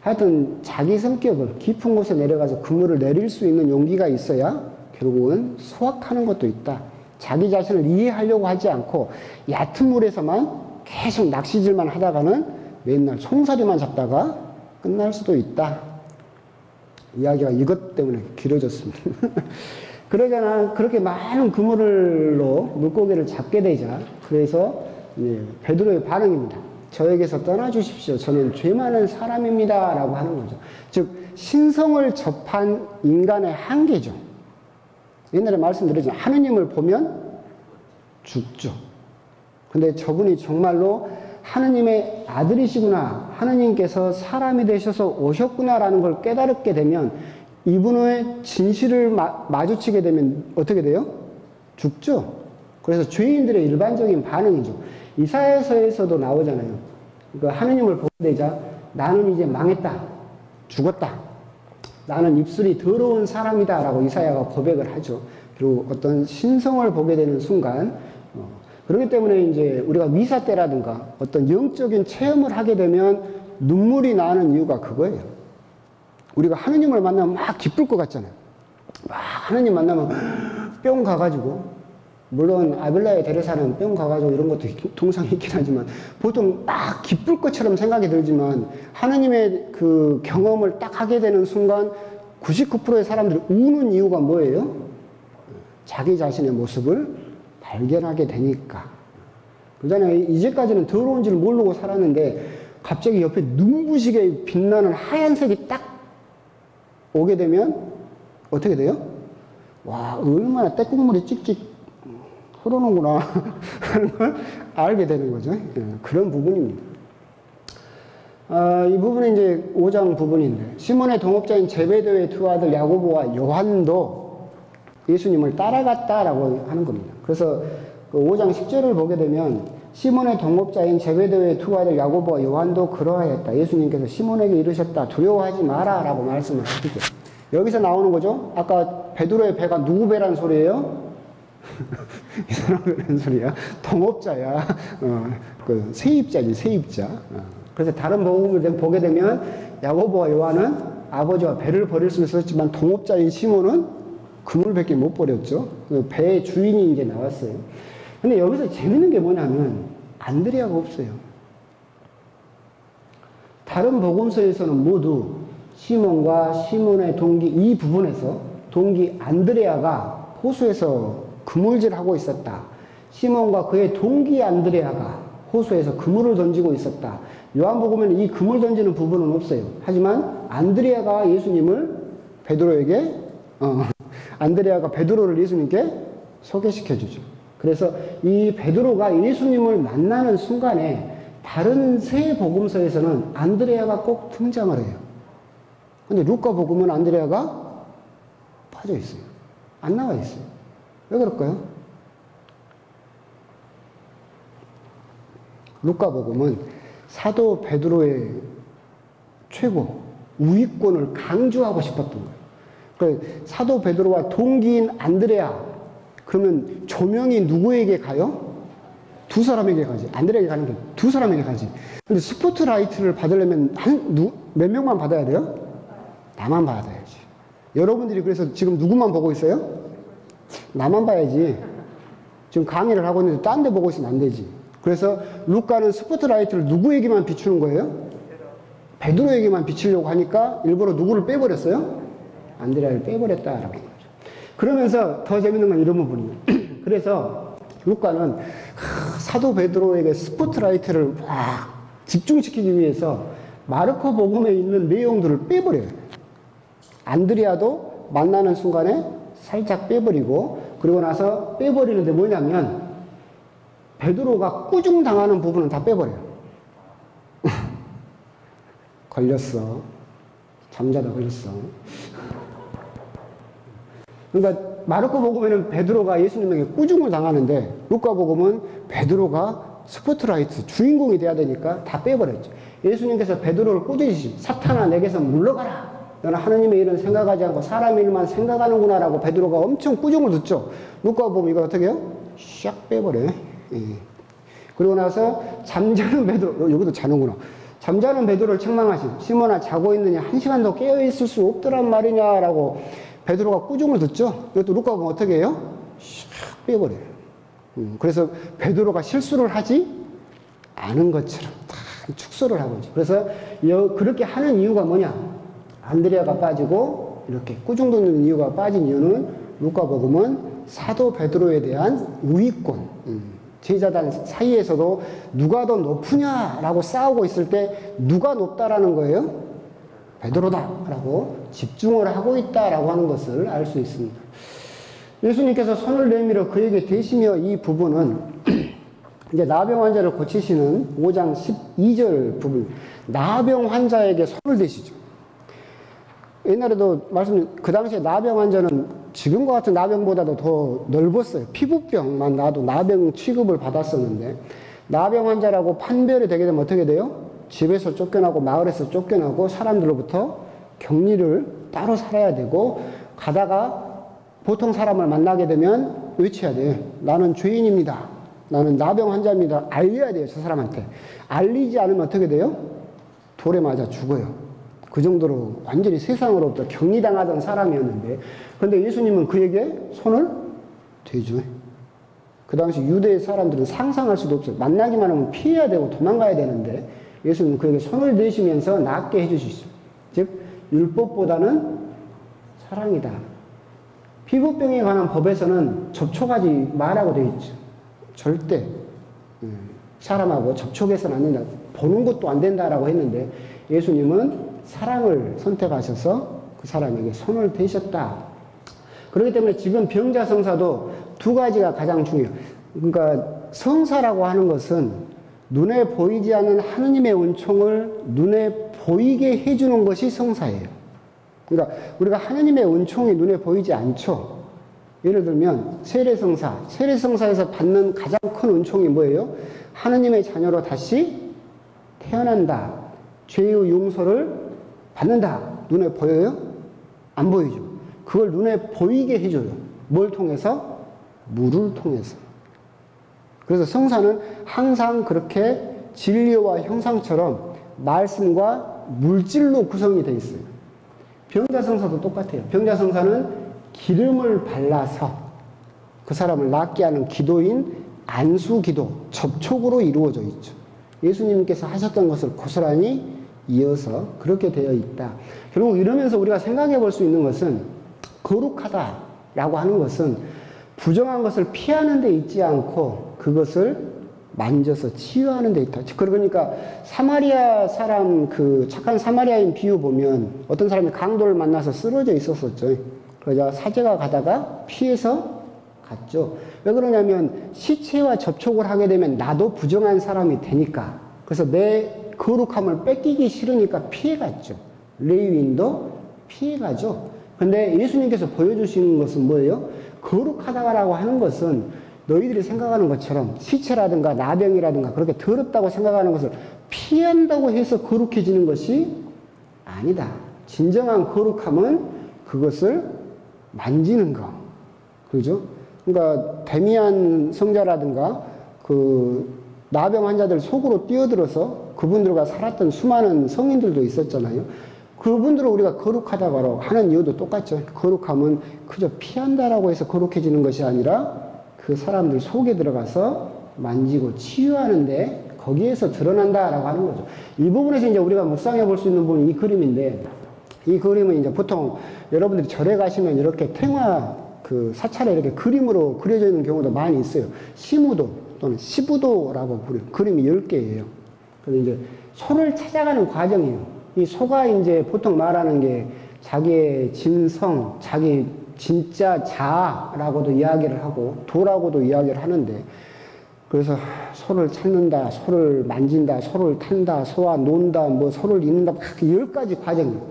[SPEAKER 1] 하여튼 자기 성격을 깊은 곳에 내려가서 그물을 내릴 수 있는 용기가 있어야 결국은 수확하는 것도 있다. 자기 자신을 이해하려고 하지 않고 얕은 물에서만 계속 낚시질만 하다가는 맨날 송사리만 잡다가 끝날 수도 있다. 이야기가 이것 때문에 길어졌습니다. 그러잖아. 그렇게 많은 그물로 물고기를 잡게 되자. 그래서 베드로의 반응입니다. 저에게서 떠나주십시오. 저는 죄 많은 사람입니다. 라고 하는 거죠. 즉 신성을 접한 인간의 한계죠. 옛날에 말씀드렸지만 하느님을 보면 죽죠. 근데 저분이 정말로 하느님의 아들이시구나. 하느님께서 사람이 되셔서 오셨구나라는 걸 깨달게 되면 이분의 진실을 마주치게 되면 어떻게 돼요? 죽죠. 그래서 죄인들의 일반적인 반응이죠. 이사야서에서도 나오잖아요. 그러니까 하느님을 보게 되자 나는 이제 망했다. 죽었다. 나는 입술이 더러운 사람이다. 라고 이사야가 고백을 하죠. 그리고 어떤 신성을 보게 되는 순간, 그렇기 때문에 이제 우리가 미사 때라든가 어떤 영적인 체험을 하게 되면 눈물이 나는 이유가 그거예요. 우리가 하느님을 만나면 막 기쁠 것 같잖아요. 막 하느님 만나면 뿅 가가지고, 물론 아빌라의 데레사는 뿅 가가지고 이런 것도 동상이 있긴 하지만 보통 딱 기쁠 것처럼 생각이 들지만 하느님의 그 경험을 딱 하게 되는 순간 99%의 사람들이 우는 이유가 뭐예요? 자기 자신의 모습을 발견하게 되니까. 그러잖아요. 이제까지는 더러운 줄 모르고 살았는데 갑자기 옆에 눈부시게 빛나는 하얀색이 딱 오게 되면 어떻게 돼요? 와, 얼마나 때국물이 찍찍 흐르는구나 하는 걸 알게 되는 거죠. 그런 부분입니다. 이 부분은 이제 5장 부분인데, 시몬의 동업자인 제베데의 두 아들 야고보와 요한도 예수님을 따라갔다라고 하는 겁니다. 그래서 그 5장 10절을 보게 되면 시몬의 동업자인 제베데의 두 아들 야고보와 요한도 그러하였다. 예수님께서 시몬에게 이르셨다. 두려워하지 마라 라고 말씀을 하시죠. 여기서 나오는 거죠. 아까 베드로의 배가 누구 배란 소리예요? 이 사람이 그런 소리야. 동업자야. 그 세입자지, 세입자. 그래서 다른 복음을 보게 되면 야고보와 요한은 아버지와 배를 버릴 수 있었지만 동업자인 시몬은 그물밖에 못 버렸죠. 그 배의 주인이 이제 나왔어요. 근데 여기서 재밌는 게 뭐냐면 안드레아가 없어요. 다른 복음서에서는 모두 시몬과 시몬의 동기 이 부분에서 동기 안드레아가 호수에서 그물질하고 있었다. 시몬과 그의 동기 안드레아가 호수에서 그물을 던지고 있었다. 요한복음에는 이 그물 던지는 부분은 없어요. 하지만 안드레아가 예수님을 베드로에게 안드레아가 베드로를 예수님께 소개시켜 주죠. 그래서 이 베드로가 예수님을 만나는 순간에 다른 세 복음서에서는 안드레아가 꼭 등장을 해요. 근데 루카 복음은 안드레아가 빠져 있어요. 안 나와 있어요. 왜 그럴까요? 루카 복음은 사도 베드로의 최고 우위권을 강조하고 싶었던 거예요. 그러니까 사도 베드로와 동기인 안드레아, 그러면 조명이 누구에게 가요? 두 사람에게 가지. 안드레아에게 가는 게 두 사람에게 가지. 근데 스포트라이트를 받으려면 몇 명만 받아야 돼요? 나만 받아야지. 여러분들이 그래서 지금 누구만 보고 있어요? 나만 봐야지. 지금 강의를 하고 있는데 딴 데 보고 있으면 안 되지. 그래서 루카는 스포트라이트를 누구에게만 비추는 거예요? 베드로에게만 비추려고 하니까 일부러 누구를 빼버렸어요? 안드레아를 빼버렸다라고 하죠. 그러면서 더 재밌는 건 이런 부분이에요. 그래서 루카는 사도 베드로에게 스포트라이트를 막 집중시키기 위해서 마르코 복음에 있는 내용들을 빼버려요. 안드레아도 만나는 순간에 살짝 빼버리고, 그리고 나서 빼버리는데 뭐냐면 베드로가 꾸중 당하는 부분은 다 빼버려요. 걸렸어. 잠자다 걸렸어. 그러니까 마르코 복음에는 베드로가 예수님에게 꾸중을 당하는데, 루카 복음은 베드로가 스포트라이트 주인공이 돼야 되니까 다 빼버렸죠. 예수님께서 베드로를 꾸짖으시, 사탄아 내게서 물러가라. 너는 하느님의 일은 생각하지 않고 사람의 일만 생각하는구나 라고 베드로가 엄청 꾸중을 듣죠. 루카 보면 이걸 어떻게 해요? 샥 빼버려요. 예. 그리고 나서 잠자는 베드로, 여기도 자는구나. 잠자는 베드로를 책망하신, 시몬아 자고 있느냐, 1시간도 깨어있을 수 없더란 말이냐 라고 베드로가 꾸중을 듣죠. 이것도 루카 보면 어떻게 해요? 샥 빼버려요. 그래서 베드로가 실수를 하지 않은 것처럼 다 축소를 하고 있죠. 그래서 그렇게 하는 이유가 뭐냐? 안드레아가 빠지고 이렇게 꾸중 듣는 이유가 빠진 이유는 루카복음은 사도 베드로에 대한 우위권, 제자단 사이에서도 누가 더 높으냐라고 싸우고 있을 때 누가 높다라는 거예요? 베드로다라고 집중을 하고 있다라고 하는 것을 알 수 있습니다. 예수님께서 손을 내밀어 그에게 대시며, 이 부분은 이제 나병 환자를 고치시는 5장 12절 부분, 나병 환자에게 손을 대시죠. 옛날에도 그 당시에 나병 환자는 지금과 같은 나병보다도 더 넓었어요. 피부병만 나도 나병 취급을 받았었는데, 나병 환자라고 판별이 되게 되면 어떻게 돼요? 집에서 쫓겨나고 마을에서 쫓겨나고 사람들로부터 격리를 따로 살아야 되고, 가다가 보통 사람을 만나게 되면 외쳐야 돼요. 나는 죄인입니다. 나는 나병 환자입니다. 알려야 돼요, 저 사람한테. 알리지 않으면 어떻게 돼요? 돌에 맞아 죽어요. 그 정도로 완전히 세상으로부터 격리당하던 사람이었는데, 그런데 예수님은 그에게 손을 대죠. 그 당시 유대 사람들은 상상할 수도 없어요. 만나기만 하면 피해야 되고 도망가야 되는데 예수님은 그에게 손을 대시면서 낫게 해주시죠. 즉 율법보다는 사랑이다. 피부병에 관한 법에서는 접촉하지 말라고 되어 있죠. 절대 사람하고 접촉해서는 안 된다. 보는 것도 안 된다라고 했는데 예수님은 사랑을 선택하셔서 그 사람에게 손을 대셨다. 그렇기 때문에 지금 병자 성사도 두 가지가 가장 중요해요. 그러니까 성사라고 하는 것은 눈에 보이지 않는 하느님의 은총을 눈에 보이게 해주는 것이 성사예요. 그러니까 우리가 하느님의 은총이 눈에 보이지 않죠. 예를 들면 세례성사, 세례성사에서 받는 가장 큰 은총이 뭐예요? 하느님의 자녀로 다시 태어난다. 죄의 용서를 받는다. 눈에 보여요? 안 보이죠. 그걸 눈에 보이게 해줘요. 뭘 통해서? 물을 통해서. 그래서 성사는 항상 그렇게 진리와 형상처럼 말씀과 물질로 구성이 되어 있어요. 병자성사도 똑같아요. 병자성사는 기름을 발라서 그 사람을 낫게 하는 기도인 안수기도, 접촉으로 이루어져 있죠. 예수님께서 하셨던 것을 고스란히 이어서 그렇게 되어 있다. 결국 이러면서 우리가 생각해 볼 수 있는 것은 거룩하다라고 하는 것은 부정한 것을 피하는 데 있지 않고 그것을 만져서 치유하는 데 있다. 그러니까 사마리아 사람, 그 착한 사마리아인 비유 보면 어떤 사람이 강도를 만나서 쓰러져 있었었죠. 그러자 사제가 가다가 피해서 갔죠. 왜 그러냐면 시체와 접촉을 하게 되면 나도 부정한 사람이 되니까. 그래서 내 거룩함을 뺏기기 싫으니까 피해갔죠. 레위인도 피해가죠. 근데 예수님께서 보여주시는 것은 뭐예요? 거룩하다라고 하는 것은 너희들이 생각하는 것처럼 시체라든가 나병이라든가 그렇게 더럽다고 생각하는 것을 피한다고 해서 거룩해지는 것이 아니다. 진정한 거룩함은 그것을 만지는 거. 그죠? 그러니까 데미안 성자라든가 그 나병 환자들 속으로 뛰어들어서 그분들과 살았던 수많은 성인들도 있었잖아요. 그분들을 우리가 거룩하다고 하는 이유도 똑같죠. 거룩함은 그저 피한다라고 해서 거룩해지는 것이 아니라 그 사람들 속에 들어가서 만지고 치유하는데 거기에서 드러난다라고 하는 거죠. 이 부분에서 이제 우리가 묵상해 볼 수 있는 부분이 이 그림인데, 이 그림은 이제 보통 여러분들이 절에 가시면 이렇게 탱화 그 사찰에 이렇게 그림으로 그려져 있는 경우도 많이 있어요. 시무도 또는 시부도라고 부르는 그림이 10개예요. 그래서 이제 소를 찾아가는 과정이에요. 이 소가 이제 보통 말하는 게 자기의 진성, 자기 진짜 자아라고도 이야기를 하고 도라고도 이야기를 하는데, 그래서 소를 찾는다, 소를 만진다, 소를 탄다, 소와 논다, 뭐 소를 잇는다, 막 10가지 과정이에요.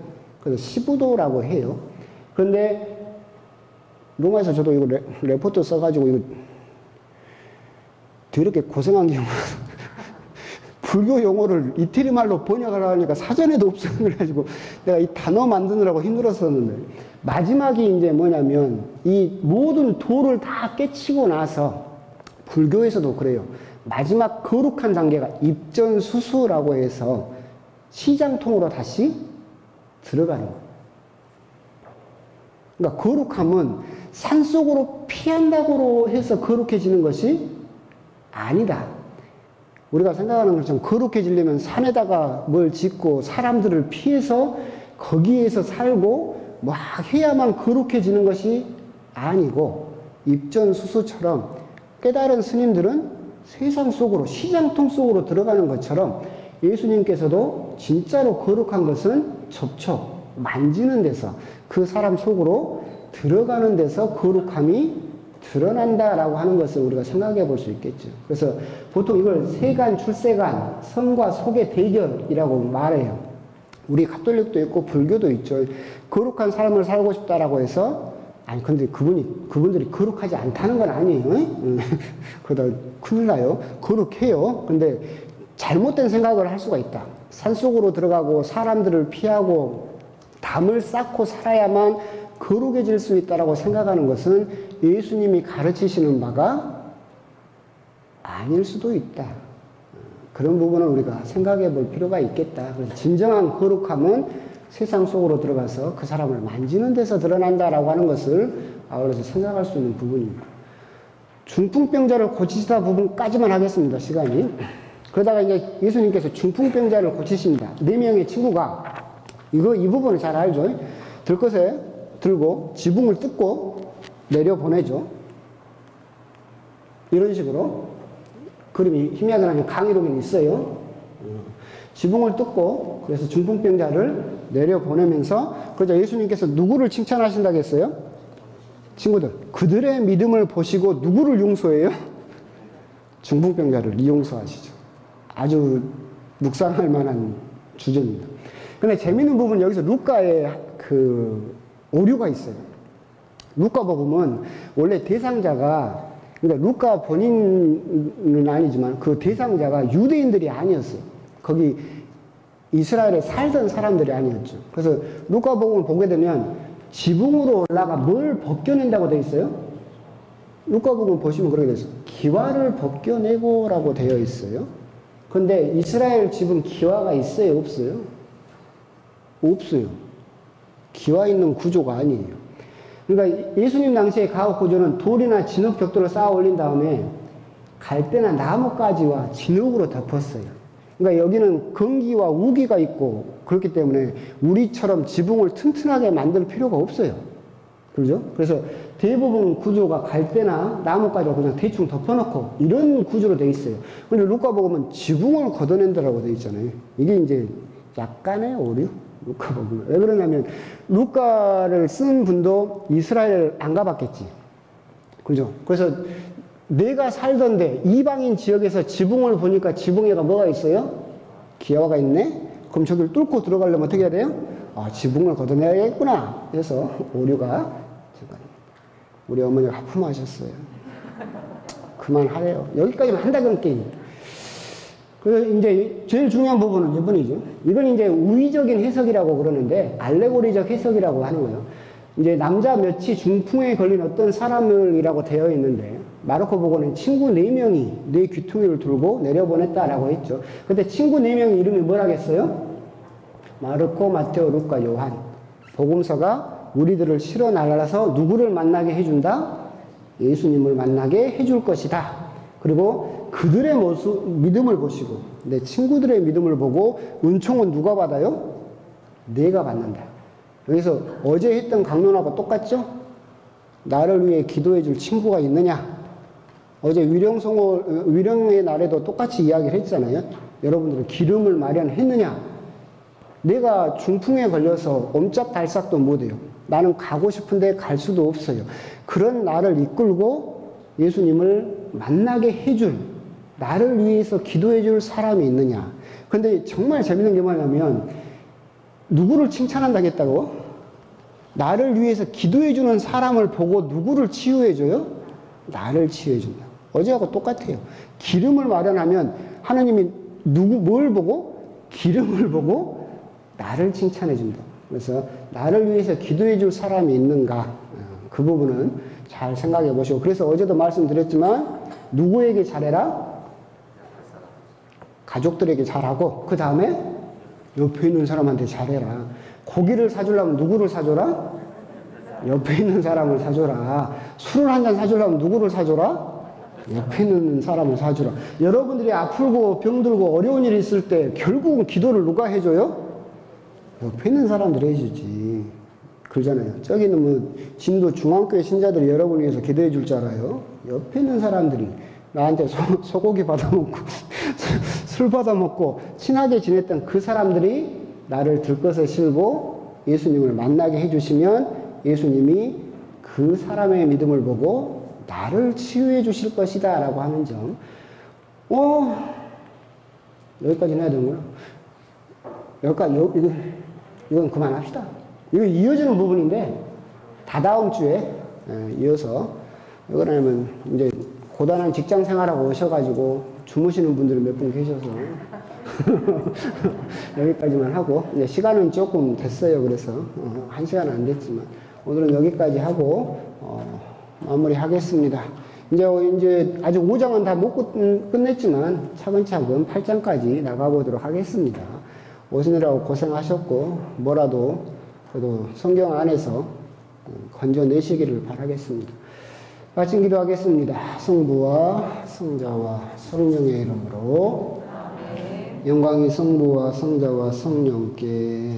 [SPEAKER 1] 그래서 시부도라고 해요. 그런데 로마에서 저도 이거 레포트 써가지고 이거 되게 고생한 게 불교 용어를 이태리 말로 번역을 하니까 사전에도 없어. 그래가지고 내가 이 단어 만드느라고 힘들었었는데, 마지막이 이제 뭐냐면 이 모든 도를 다 깨치고 나서, 불교에서도 그래요. 마지막 거룩한 단계가 입전수수라고 해서 시장통으로 다시 들어가는 거예요. 그러니까 거룩함은 산속으로 피한다고 해서 거룩해지는 것이 아니다. 우리가 생각하는 것처럼 거룩해지려면 산에다가 뭘 짓고 사람들을 피해서 거기에서 살고 막 해야만 거룩해지는 것이 아니고, 입전수수처럼 깨달은 스님들은 세상 속으로, 시장통 속으로 들어가는 것처럼 예수님께서도 진짜로 거룩한 것은 접촉, 만지는 데서, 그 사람 속으로 들어가는 데서 거룩함이 드러난다라고 하는 것을 우리가 생각해 볼 수 있겠죠. 그래서 보통 이걸 세간, 출세간, 성과 속의 대결이라고 말해요. 우리 가톨릭도 있고 불교도 있죠. 거룩한 삶을 살고 싶다라고 해서, 아니 근데 그분들이 거룩하지 않다는 건 아니에요. 그러다 큰일 나요. 거룩해요. 근데 잘못된 생각을 할 수가 있다. 산속으로 들어가고 사람들을 피하고 담을 쌓고 살아야만 거룩해질 수 있다라고 생각하는 것은 예수님이 가르치시는 바가 아닐 수도 있다. 그런 부분을 우리가 생각해 볼 필요가 있겠다. 그래서 진정한 거룩함은 세상 속으로 들어가서 그 사람을 만지는 데서 드러난다라고 하는 것을 아울러서 생각할 수 있는 부분입니다. 중풍병자를 고치시다 부분까지만 하겠습니다. 시간이. 그러다가 이제 예수님께서 중풍병자를 고치십니다. 4명의 친구가, 이 부분은 잘 알죠. 들것에 들고 지붕을 뜯고 내려보내죠. 이런 식으로 그림이 희미하게 나면 강의록에 있어요. 지붕을 뜯고, 그래서 중풍병자를 내려보내면서, 그러자 예수님께서 누구를 칭찬하신다고 했어요? 친구들, 그들의 믿음을 보시고 누구를 용서해요? 중풍병자를 용서하시죠. 아주 묵상할 만한 주제입니다. 근데 재밌는 부분은 여기서 루카의 그 오류가 있어요. 루카복음은 원래 대상자가, 그러니까 루카 본인은 아니지만 그 대상자가 유대인들이 아니었어요. 거기 이스라엘에 살던 사람들이 아니었죠. 그래서 루카복음을 보게 되면 지붕으로 올라가 뭘 벗겨낸다고 되어 있어요? 루카복음 보시면 그렇게 되어 있어요. 기와를 벗겨내고라고 되어 있어요. 근데 이스라엘 집은 기와가 있어요? 없어요? 없어요. 기와 있는 구조가 아니에요. 그러니까 예수님 당시의 가옥 구조는 돌이나 진흙 벽돌을 쌓아 올린 다음에 갈대나 나뭇가지와 진흙으로 덮었어요. 그러니까 여기는 건기와 우기가 있고 그렇기 때문에 우리처럼 지붕을 튼튼하게 만들 필요가 없어요. 그죠? 그래서 대부분 구조가 갈대나 나뭇가지로 그냥 대충 덮어놓고 이런 구조로 되어 있어요. 근데 루카복음은 지붕을 걷어낸다라고 되어 있잖아요. 이게 이제 약간의 오류? 루카복음. 왜 그러냐면 루카를 쓴 분도 이스라엘을 안 가봤겠지. 그죠? 그래서 내가 살던데 이방인 지역에서 지붕을 보니까 지붕에가 뭐가 있어요? 기와가 있네? 그럼 저기를 뚫고 들어가려면 어떻게 해야 돼요? 아, 지붕을 걷어내야겠구나. 그래서 오류가 우리 어머니가 하품하셨어요. 그만하래요. 여기까지만 한다는 게임. 그래서 이제 제일 중요한 부분은 이번이죠. 이건 이제 우의적인 해석이라고 그러는데 알레고리적 해석이라고 하는 거예요. 이제 남자 몇이 중풍에 걸린 어떤 사람을이라고 되어 있는데 마르코 복음은 친구 4명이 내 귀퉁이를 들고 내려보냈다라고 했죠. 근데 친구 4명의 이름이 뭐라겠어요? 마르코, 마테오, 루카, 요한. 복음서가 우리들을 실어 날라서 누구를 만나게 해준다? 예수님을 만나게 해줄 것이다. 그리고 그들의 믿음을 보시고 내 친구들의 믿음을 보고 은총은 누가 받아요? 내가 받는다. 여기서 어제 했던 강론하고 똑같죠? 나를 위해 기도해 줄 친구가 있느냐? 어제 위령의 날에도 똑같이 이야기를 했잖아요. 여러분들은 기름을 마련했느냐? 내가 중풍에 걸려서 옴짝달싹도 못해요. 나는 가고 싶은데 갈 수도 없어요. 그런 나를 이끌고 예수님을 만나게 해줄, 나를 위해서 기도해 줄 사람이 있느냐. 근데 정말 재밌는 게 뭐냐면 누구를 칭찬한다겠다고? 나를 위해서 기도해 주는 사람을 보고 누구를 치유해 줘요? 나를 치유해 준다. 어제하고 똑같아요. 기름을 마련하면 하나님이 뭘 보고? 기름을 보고 나를 칭찬해 준다. 그래서 나를 위해서 기도해 줄 사람이 있는가? 그 부분은 잘 생각해 보시고. 그래서 어제도 말씀드렸지만 누구에게 잘해라? 가족들에게 잘하고 그 다음에 옆에 있는 사람한테 잘해라. 고기를 사주려면 누구를 사줘라? 옆에 있는 사람을 사줘라. 술을 한 잔 사주려면 누구를 사줘라? 옆에 있는 사람을 사주라. 여러분들이 아프고 병들고 어려운 일이 있을 때 결국은 기도를 누가 해줘요? 옆에 있는 사람들이 해주지. 그러잖아요. 저기는 뭐 진도 중앙교회 신자들이 여러분을 위해서 기도해 줄 줄 알아요? 옆에 있는 사람들이 나한테 소고기 받아먹고 술 받아먹고 친하게 지냈던 그 사람들이 나를 들것에 실고 예수님을 만나게 해주시면 예수님이 그 사람의 믿음을 보고 나를 치유해 주실 것이다 라고 하는 점. 여기까지 해야 되는구나. 여기까지, 이건 그만합시다. 이거 이어지는 부분인데 다다음 주에 이어서 이거라면 이제 고단한 직장 생활하고 오셔가지고 주무시는 분들이 몇 분 계셔서 여기까지만 하고 이제 시간은 조금 됐어요. 그래서 1시간은 안 됐지만 오늘은 여기까지 하고 마무리하겠습니다. 이제 아직 5장은 다 못 끝냈지만 차근차근 8장까지 나가보도록 하겠습니다. 오시느라고 고생하셨고 뭐라도 그래도 성경 안에서 건져내시기를 바라겠습니다. 같이 기도하겠습니다. 성부와 성자와 성령의 이름으로 아멘. 영광이 성부와 성자와 성령께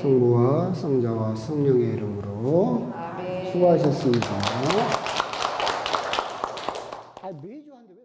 [SPEAKER 1] 성부와 성자와 성령의 이름으로 아멘. 수고하셨습니다. 매주 하는데 왜